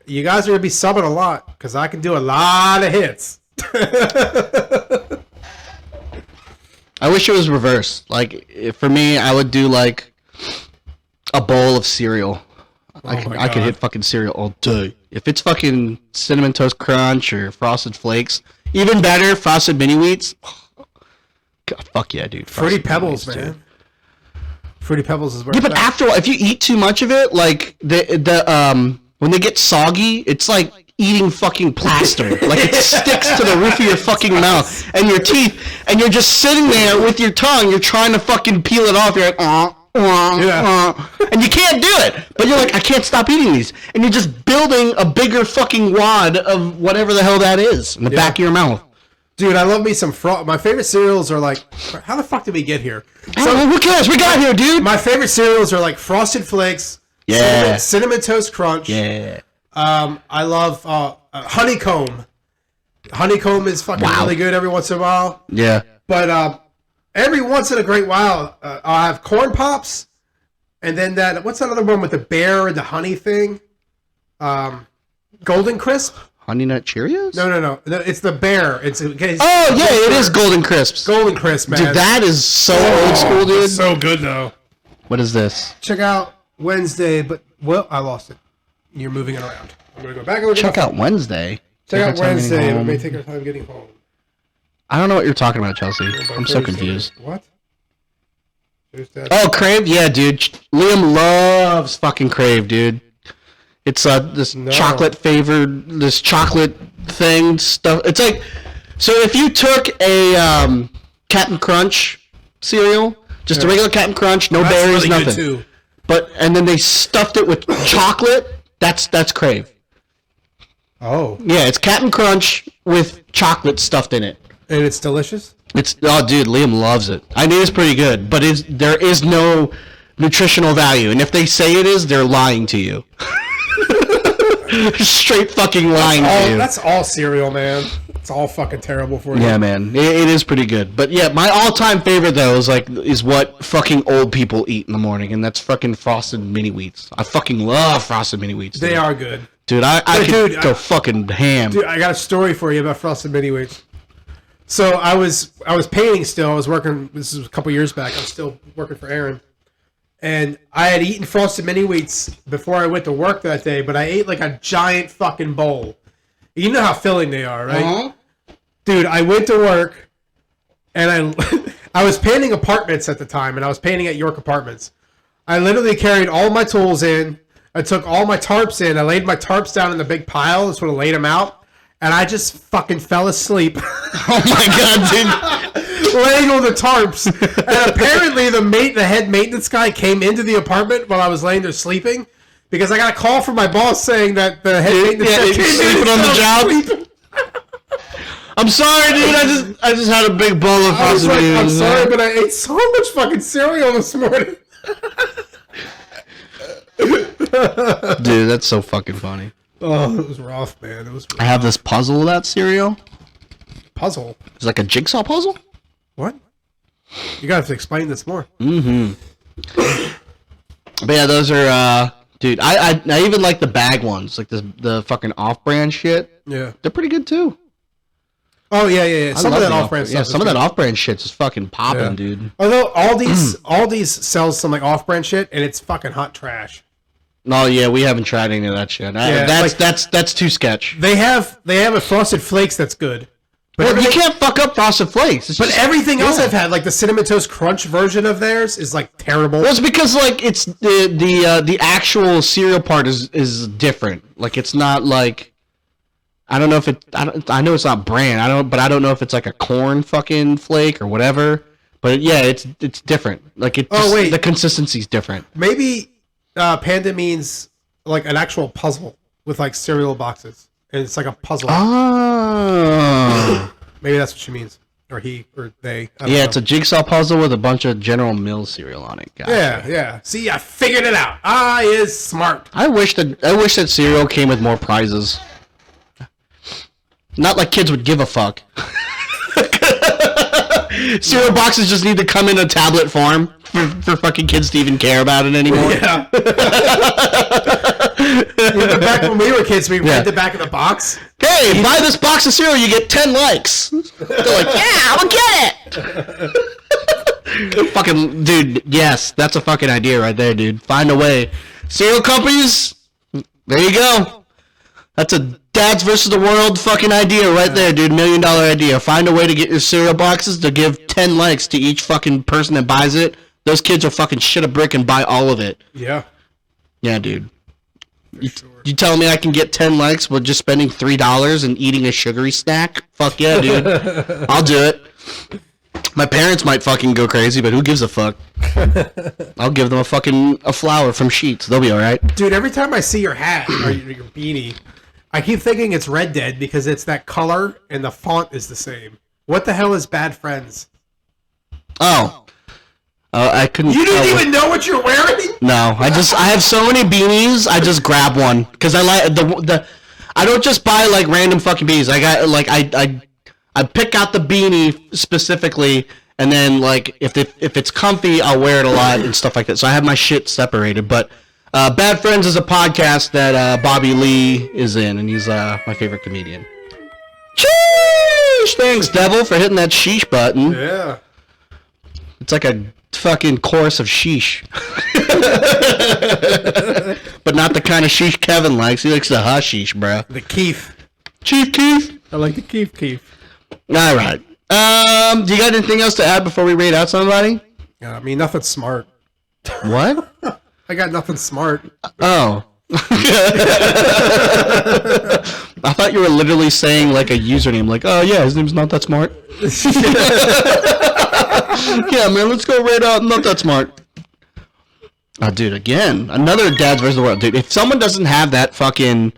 you guys are gonna be subbing a lot because I can do a lot of hits. I wish it was reversed. Like, for me, I would do like a bowl of cereal. I could hit fucking cereal all day. If it's fucking Cinnamon Toast Crunch or Frosted Flakes, even better, Frosted Mini Wheats. God, fuck yeah, dude. Fruity Pebbles, man. Dude. Fruity Pebbles is where. Yeah, but after if you eat too much of it, like when they get soggy, it's like eating fucking plaster. Like it sticks to the roof of your fucking mouth and your teeth, and you're just sitting there with your tongue. You're trying to fucking peel it off. You're like, and you can't do it. But you're like, I can't stop eating these, and you're just building a bigger fucking wad of whatever the hell that is in the back of your mouth. Dude, I love me some My favorite cereals are like, how the fuck did we get here? Who cares? We got here, dude. My favorite cereals are like Frosted Flakes, Cinnamon Toast Crunch. Yeah. I love Honeycomb. Honeycomb is fucking really good every once in a while. Yeah. But every once in a great while, I'll have Corn Pops, and then what's that other one with the bear and the honey thing? Golden Crisp. Honey Nut Cheerios? No. It's the bear. It is Golden Crisps. Golden Crisp, man. Dude, that is so old school, dude. It's so good, though. What is this? Check out Wednesday, but, I lost it. You're moving it around. I'm going to go back and look Check out Wednesday? Check out Wednesday. It may take our time getting home. I don't know what you're talking about, Chelsea. I'm so confused. What? Oh, Crave? Yeah, dude. Liam loves fucking Crave, dude. It's this chocolate thing stuff. It's like, so if you took a Captain Crunch cereal, just a regular Captain Crunch, no berries, really nothing. Good too. And then they stuffed it with chocolate. That's Crave. Oh. Yeah, it's Captain Crunch with chocolate stuffed in it. And it's delicious? Dude, Liam loves it. I mean, it's pretty good, but there is no nutritional value. And if they say it is, they're lying to you. Straight fucking lying to you. That's all cereal, man. It's all fucking terrible for you. Yeah, man. It is pretty good. But yeah, my all-time favorite, though, is what fucking old people eat in the morning, and that's fucking Frosted Mini Wheats. I fucking love Frosted Mini Wheats. They are good. Dude, I Hey, could dude, go fucking ham. Dude, I got a story for you about frosted mini wheats. So I was painting still. I was working. This is a couple years back. I was still working for Aaron, and I had eaten frosted mini wheats before I went to work that day. But I ate like a giant fucking bowl. You know how filling they are, right? Uh-huh. Dude, I went to work, and I was painting apartments at the time, and I was painting at York Apartments. I literally carried all my tools in. I took all my tarps in. I laid my tarps down in the big pile and sort of laid them out. And I just fucking fell asleep. Oh my god, dude. Laying on the tarps. And apparently the head maintenance guy came into the apartment while I was laying there sleeping. Because I got a call from my boss saying that the head maintenance guy you're came sleeping in on the job? sleeping. I'm sorry, dude. I just had a big bowl of I was frosted like, mini I'm wheats. sorry, but I ate so much fucking cereal this morning. Dude, that's so fucking funny. Oh, it was rough, man. It was I have this puzzle of that cereal. puzzle. It's like a jigsaw puzzle. What? You gotta have to explain this more. But yeah, those are dude, I even like the bag ones, like the fucking off-brand shit. Yeah. They're pretty good too. Oh yeah. Some of that off-brand stuff. Yeah, is some of that good. off-brand shit's just fucking popping, Yeah. dude. Although all these sells some like off-brand shit, and it's fucking hot trash. No, yeah, we haven't tried any of that shit. Yeah, That's too sketch. They have a Frosted Flakes that's good, but Well, you everything, can't fuck up Frosted Flakes. It's but just- everything else yeah. I've had, like the Cinnamon Toast Crunch version of theirs, is like terrible. Well, it's because like it's the actual cereal part is different. Like it's not like I don't know if it. I know it's not brand. But I don't know if it's like a corn fucking flake or whatever. But yeah, it's different. Like it. Oh, wait. The consistency's different. Maybe Panda means like an actual puzzle with like cereal boxes, and it's like a puzzle. Oh. Maybe that's what she means, or he, or they. I don't Yeah, know. it's a jigsaw puzzle with a bunch of General Mills cereal on it. Gotcha. Yeah. See, I figured it out. I is smart. I wish that cereal came with more prizes. Not like kids would give a fuck. Cereal boxes just need to come in a tablet form for fucking kids to even care about it anymore. Yeah. Back when we were kids, we read the back of the box. Hey, buy this box of cereal, you get 10 likes. They're like, yeah, I'm gonna get it. Fucking, dude, yes, that's a fucking idea right there, dude. Find a way. Cereal companies, there you go. That's a Dads versus the World fucking idea right there, dude. $1 million idea. Find a way to get your cereal boxes to give 10 likes to each fucking person that buys it. Those kids will fucking shit a brick and buy all of it. Yeah. Yeah, dude. You telling me I can get 10 likes with just spending $3 and eating a sugary snack? Fuck yeah, dude. I'll do it. My parents might fucking go crazy, but who gives a fuck? I'll give them a flower from Sheetz. They'll be alright. Dude, every time I see your hat or your beanie, I keep thinking it's Red Dead because it's that color and the font is the same. What the hell is Bad Friends? Oh. I couldn't. You didn't even know what you're wearing? No, I have so many beanies. I just grab one because I like the. I don't just buy like random fucking beanies. I got like I pick out the beanie specifically, and then like if it's comfy, I'll wear it a lot and stuff like that. So I have my shit separated. But Bad Friends is a podcast that Bobby Lee is in, and he's my favorite comedian. Sheesh! Thanks, Devil, for hitting that sheesh button. Yeah. It's like a fucking chorus of sheesh. But not the kind of sheesh Kevin likes. He likes the hashish, bro. The Keef. Chief Keef. I like the Keef. All right. Do you got anything else to add before we rate out somebody? I mean, nothing smart. What? I got nothing smart. Oh. I thought you were literally saying like a username, like, oh yeah, his name's not that smart. Yeah, man, let's go rate out not that smart. Oh, dude, again, another Dads versus the World. Dude, if someone doesn't have that fucking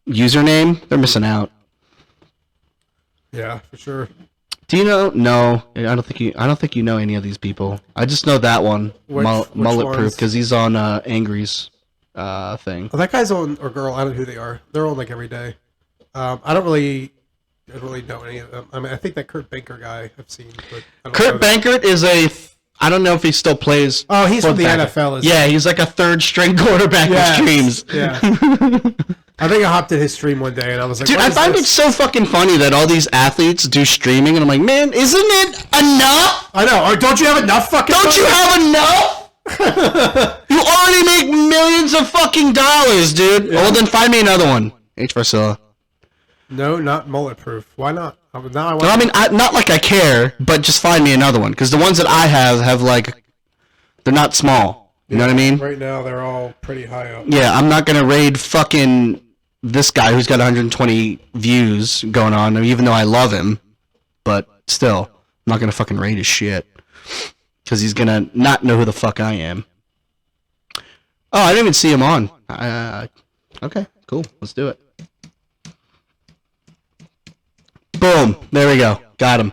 username, they're missing out. Yeah, for sure. Do you know? No, I don't think you know any of these people. I just know that one, Which Mullet Proof, ones? because he's on Angry's thing. Well, that guy's on, or girl, I don't know who they are. They're on like every day. I don't really know any of them. I mean, I think that Kurt Banker guy I've seen, but I don't know Kurt Bankert is I don't know if he still plays. Oh, he's from the quarterback. NFL. Isn't Yeah, he's like a third string quarterback Yes, with streams. Yeah. I think I hopped in his stream one day and I was like, Dude, what I is find this? it so fucking funny that all these athletes do streaming, and I'm like, man, isn't it enough? I know. Or don't you have enough fucking Don't you money? have enough? You already make millions of fucking dollars, dude. Yeah. Well, then find me another one. H. Varcilla. No, not mullet proof. Why not? Now No, I mean, not like I care, but just find me another one. Because the ones that I have like, they're not small. You know what I mean? Right now, they're all pretty high up. Yeah, I'm not going to raid fucking this guy who's got 120 views going on, even though I love him. But still, I'm not going to fucking raid his shit. Because he's going to not know who the fuck I am. Oh, I didn't even see him on. Okay, cool. Let's do it. Boom. There we go. Got him.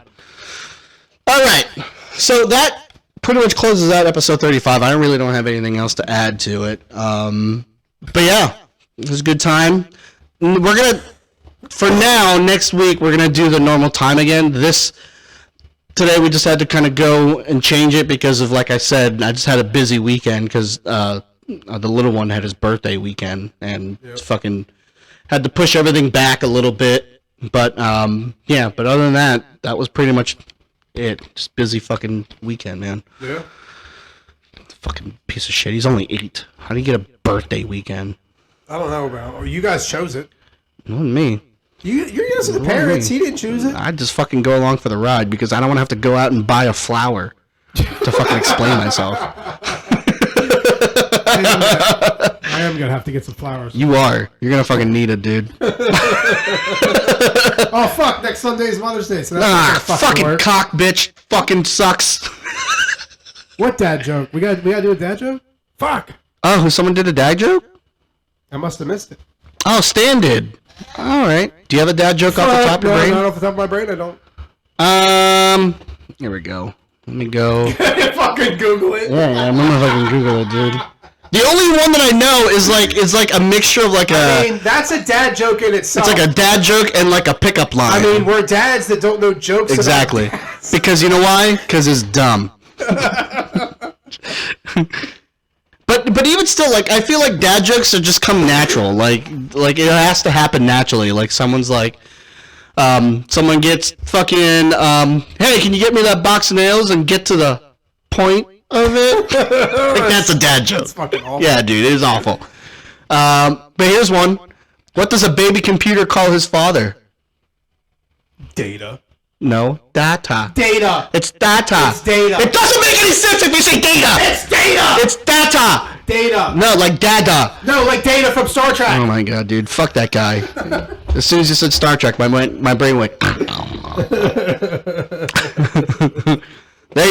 All right. So that pretty much closes out episode 35. I really don't have anything else to add to it. But yeah, it was a good time. We're going to, for now, next week, we're going to do the normal time again. Today we just had to kind of go and change it because of, like I said, I just had a busy weekend because the little one had his birthday weekend and fucking had to push everything back a little bit. But, yeah, but other than that, that was pretty much it. Just busy fucking weekend, man. Yeah. Fucking piece of shit. He's only 8. How do you get a birthday weekend? I don't know about. Oh, you guys chose it. Not me. You're guys are the parents. He didn't choose it. I just fucking go along for the ride because I don't want to have to go out and buy a flower to fucking explain myself. I am gonna have to get some flowers. You are. You're gonna fucking need it, dude. Oh fuck! Next Sunday is Mother's Day, so that's Fucking work. cock bitch. Fucking sucks. What dad joke? We gotta do a dad joke. Fuck! Oh, someone did a dad joke? I must have missed it. Oh, Stan did. All right. Do you have a dad joke off the top of your brain? Not off the top of my brain. I don't. Here we go. Let me go. Fucking Google it. Yeah, I'm gonna fucking Google it, dude. The only one that I know is like a mixture of like I mean, that's a dad joke in itself. it's like a dad joke and like a pickup line. I mean, we're dads that don't know jokes. about exactly. dads. Because you know why? Because it's dumb. But even still, like I feel like dad jokes are just come natural. Like it has to happen naturally. Like someone's like, someone gets fucking, hey, can you get me that box of nails and get to the point of it? Like that's a dad joke. That's fucking awful. Yeah, dude, it is awful. But here's one. What does a baby computer call his father? Data. No, data. Data. It's data. It's data. It doesn't make any sense if you say data. It's data. It's data. Data. No, like dada. No, like Data from Star Trek. Oh my god, dude. Fuck that guy. As soon as you said Star Trek, my brain went. There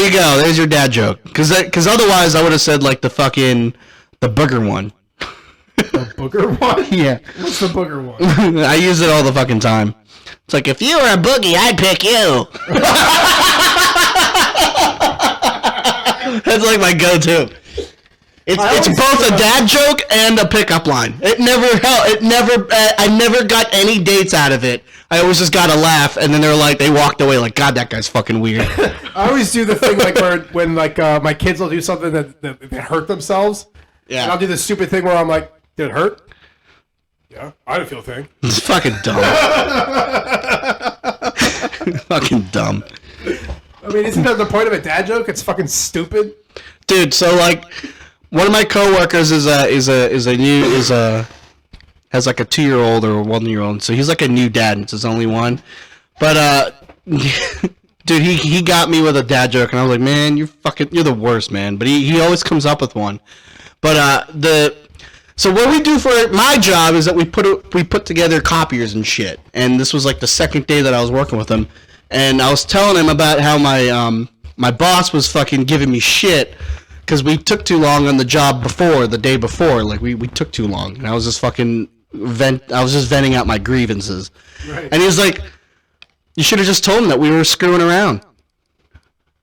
you go. There's your dad joke. Because otherwise I would have said like the booger one. The booger one? Yeah. What's the booger one? I use it all the fucking time. It's like, if you were a boogie, I'd pick you. That's like my go-to. It's both a dad joke and a pickup line. It never I never got any dates out of it. I always just got a laugh, and then they walked away like, God, that guy's fucking weird. I always do the thing like when my kids will do something that hurt themselves. Yeah. And I'll do this stupid thing where I'm like, did it hurt? Yeah, I didn't feel a thing. It's fucking dumb. Fucking dumb. I mean, isn't that the point of a dad joke? It's fucking stupid. Dude, so like one of my coworkers has like a 2-year-old or a 1-year-old, so he's like a new dad, and it's his only one. But dude, he got me with a dad joke, and I was like, man, you're the worst, man. But he always comes up with one. But so what we do for my job is that we put together copiers and shit. And this was like the second day that I was working with him, and I was telling him about how my boss was fucking giving me shit because we took too long on the job the day before. Like we took too long, and I was just fucking venting out my grievances. Right. And he was like, "You should have just told him that we were screwing around."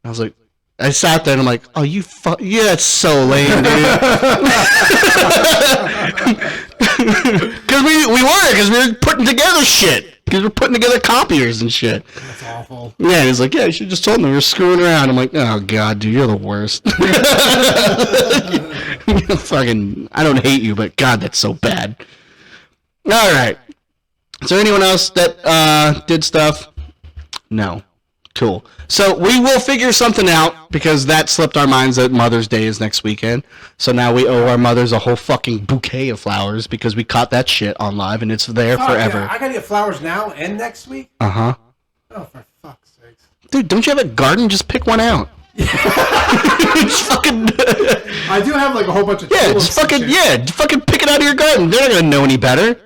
I was like, I sat there and I'm like, "Oh, yeah, it's so lame, dude." Because we were putting together shit. Because we're putting together copiers and shit. That's awful. Yeah, he's like, yeah, you should just told them we were screwing around. I'm like, oh god, dude, you're the worst. Fucking, I don't hate you, but god, that's so bad. All right. Is there anyone else that did stuff? No. Cool. So we will figure something out because that slipped our minds that Mother's Day is next weekend. So now we owe our mothers a whole fucking bouquet of flowers because we caught that shit on live and it's there forever. Yeah, I gotta get flowers now and next week? Uh-huh. Oh, for fuck's sakes. Dude, don't you have a garden? Just pick one out. Just fucking... I do have like a whole bunch of just fucking pick it out of your garden. They're not gonna know any better.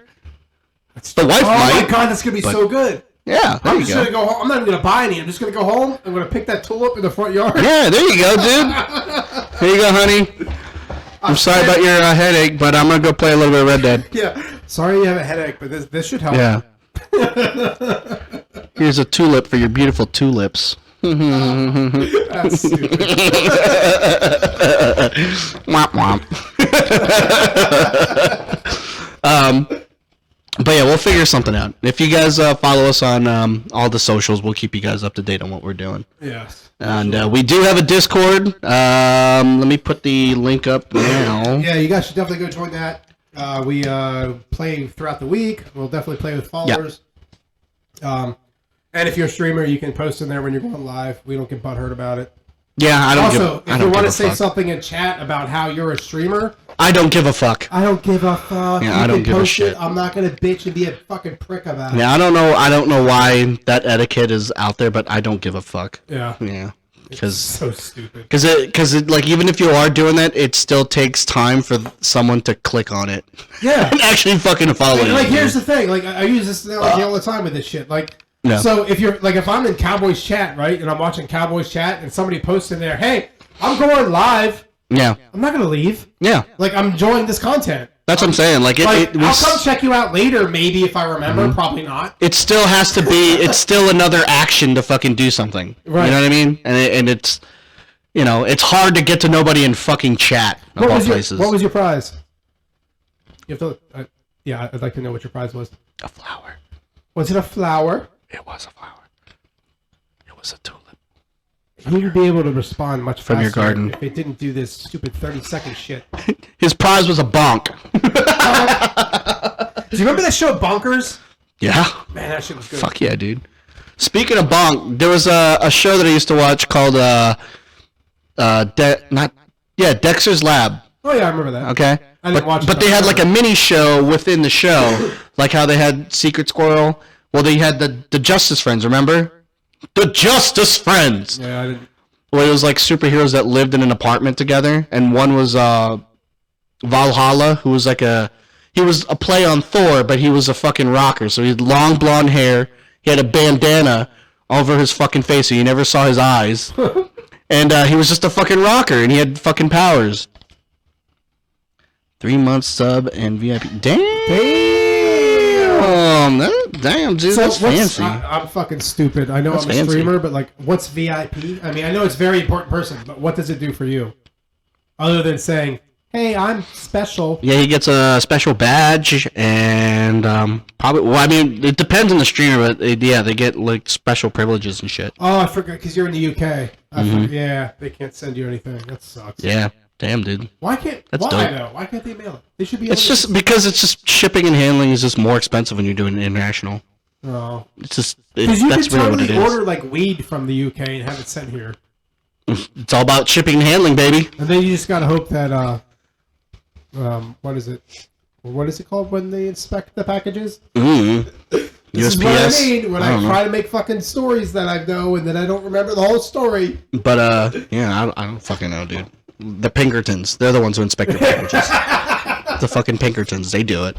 The wife might. Oh my god, that's gonna be so good. Yeah, there I'm you just go. gonna go home. I'm not even gonna buy any. I'm just gonna go home. I'm gonna pick that tulip in the front yard. Yeah, there you go, dude. Here you go, honey. I'm sorry about your headache, but I'm gonna go play a little bit of Red Dead. Yeah. Sorry you have a headache, but this should help. Yeah. Here's a tulip for your beautiful tulips. That's stupid. Womp womp. But yeah, we'll figure something out. If you guys follow us on all the socials, we'll keep you guys up to date on what we're doing. Yes. And we do have a Discord. Let me put the link up now. Yeah, you guys should definitely go join that. We play throughout the week. We'll definitely play with followers. And if you're a streamer, you can post in there when you're going live. We don't get butthurt about it. Yeah, I don't Also, give, if you want to say something in chat about how you're a streamer, I don't give a fuck. I don't give a fuck. Yeah, you I don't can give a post shit. it. I'm not gonna bitch and be a fucking prick about it. Yeah, I don't know why that etiquette is out there, but I don't give a fuck. Yeah. Yeah. Because So stupid. it like even if you are doing that, it still takes time for someone to click on it. Yeah. And actually fucking follow you. Like here's the thing. Like I use this analogy all the time with this shit. Like. Yeah. So if I'm in Cowboys chat, right, and I'm watching Cowboys chat, and somebody posts in there, "Hey, I'm going live," Yeah. I'm not gonna leave. Yeah. Like I'm enjoying this content. That's what I'm saying. Like I'll come check you out later, maybe if I remember. Probably not. it still has to be. It's still another action to fucking do something. Right. You know what I mean? And it's, you know, it's hard to get to nobody in fucking chat of all places. What was your prize? You have to. Yeah, I'd like to know what your prize was. A flower. Was it a flower? It was a flower. It was a tulip. You would be able to respond much faster From your garden. if it didn't do this stupid 30-second shit. His prize was a bonk. Do you remember that show Bonkers? Yeah. Man, that shit was good. Fuck yeah, dude. Speaking of bonk, there was a show that I used to watch called Dexter's Lab. Oh yeah, I remember that. Okay. I didn't watch it, but they had like a mini show within the show, like how they had Secret Squirrel. Well, they had the Justice Friends. Remember? The Justice Friends. Yeah, I didn't. Well, it was like superheroes that lived in an apartment together, and one was Valhalla, who was he was a play on Thor, but he was a fucking rocker. So he had long blonde hair. He had a bandana over his fucking face, so you never saw his eyes. And he was just a fucking rocker, and he had fucking powers. 3-month sub and VIP. Damn, dude, that's fancy. I'm fucking stupid. I know That's I'm a fancy. streamer, but like, what's VIP? I mean, I know it's a very important person, but what does it do for you? Other than saying, hey, I'm special. Yeah, he gets a special badge, and probably. Well, I mean, it depends on the streamer, but they get like special privileges and shit. Oh, I forgot, because you're in the UK. Yeah, they can't send you anything. That sucks. Yeah, damn, dude. Why can't? That's why dope. though? Why can't they mail it? They should be. Able It's to just because it's just shipping and handling is just more expensive when you're doing international. Oh. It's just Because you that's can really what it totally is. order like weed from the UK and have it sent here, It's all about shipping and handling, baby. and then you just gotta hope that what is it? What is it called when they inspect the packages? Mm. This USPS. is what I mean when I don't know. try to make fucking stories that I know and then I don't remember the whole story. But yeah, I don't fucking know, dude. The Pinkertons, they're the ones who inspect your packages. The fucking Pinkertons, they do it.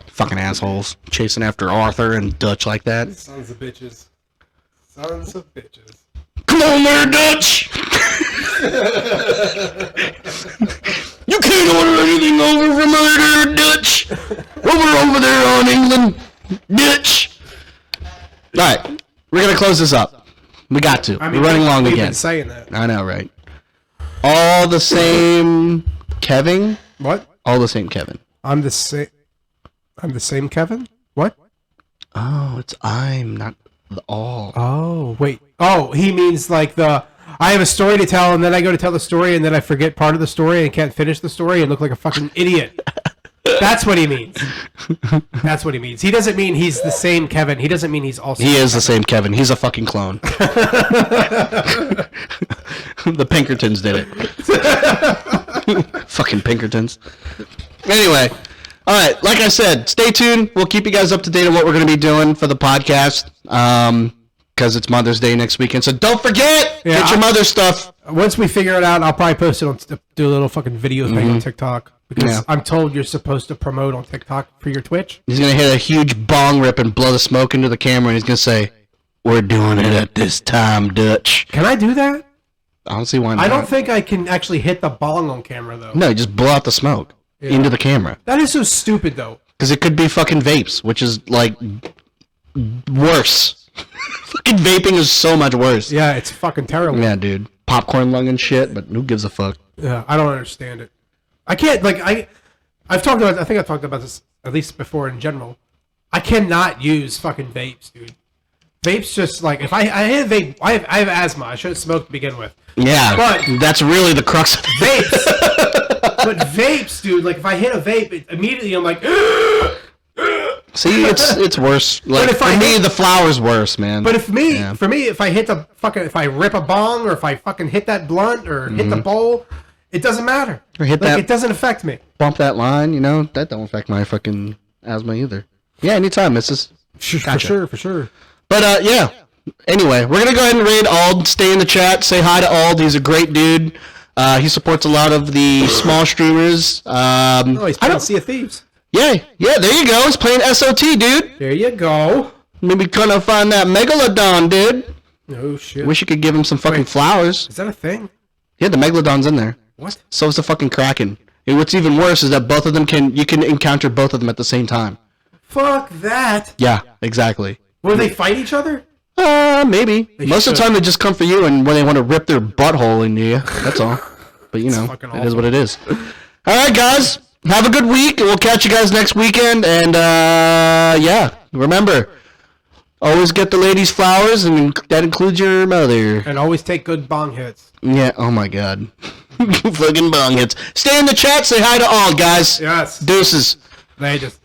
Fucking assholes, chasing after Arthur and Dutch like that. Sons of bitches. Sons of bitches. Come on there, Dutch! You can't order anything over from over there, Dutch! Over there on England, Dutch! Alright, we're gonna close this up. We got to. I mean, we're running long we've again. been saying that. I know, right? All the same Kevin? What? All the same Kevin. I'm the same. I'm the same Kevin. What? Oh, it's I'm, not the all. Oh, wait. Oh, he means like I have a story to tell, and then I go to tell the story, and then I forget part of the story and can't finish the story and look like a fucking idiot. That's what he means. That's what he means. He doesn't mean he's the same Kevin. He doesn't mean he's also. He is the same Kevin. He's a fucking clone. The Pinkertons did it. Fucking Pinkertons. Anyway, all right. Like I said, stay tuned. We'll keep you guys up to date on what we're going to be doing for the podcast. Because it's Mother's Day next weekend. So don't forget, get your mother stuff. Once we figure it out, I'll probably post it on, do a little fucking video thing on TikTok. Because I'm told you're supposed to promote on TikTok for your Twitch. He's going to hit a huge bong rip and blow the smoke into the camera, and he's going to say, "We're doing it at this time, Dutch." Can I do that? I don't see why not. I don't think I can actually hit the bong on camera, though. No, just blow out the smoke into the camera. That is so stupid, though. Because it could be fucking vapes, which is, like, worse. Fucking vaping is so much worse. Yeah, it's fucking terrible. Yeah, dude. Popcorn lung and shit, but who gives a fuck? Yeah, I don't understand it. I can't, like, I think I've talked about this at least before in general. I cannot use fucking vapes, dude. Vapes just, like, if I hit a vape, I have asthma. I shouldn't smoke to begin with. Yeah, but that's really the crux of vapes. But vapes, dude, like, if I hit a vape, immediately I'm like, see, it's worse. Like, for me, the flower's worse, man. But for me, if I hit if I rip a bong or if I fucking hit that blunt or hit the bowl, it doesn't matter. Or hit it doesn't affect me. Bump that line, that don't affect my fucking asthma either. Yeah, anytime, missus. Gotcha. For sure. But, yeah. Anyway, we're going to go ahead and raid Ald. Stay in the chat. Say hi to Ald. He's a great dude. He supports a lot of the small streamers. He's playing Sea of Thieves. Yeah, there you go. He's playing SOT, dude. There you go. Maybe gonna find that Megalodon, dude. Oh, shit. Wish you could give him some fucking flowers. Is that a thing? Yeah, the Megalodon's in there. What? So is the fucking Kraken. And what's even worse is that both of them you can encounter both of them at the same time. Fuck that. Yeah, exactly. Will they fight each other? Maybe. Most of the time they just come for you and when they want to rip their butthole into you. That's all. But it is what it is. Alright, guys. Have a good week, and we'll catch you guys next weekend. And, yeah, remember, always get the ladies flowers, and that includes your mother. And always take good bong hits. Yeah, oh my god. Fucking bong hits. Stay in the chat, say hi to all, guys. Yes. Deuces. They just...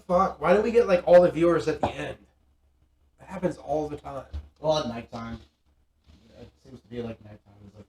Fuck, why do we get like all the viewers at the end? That happens all the time. Well, at nighttime. It seems to be like nighttime is like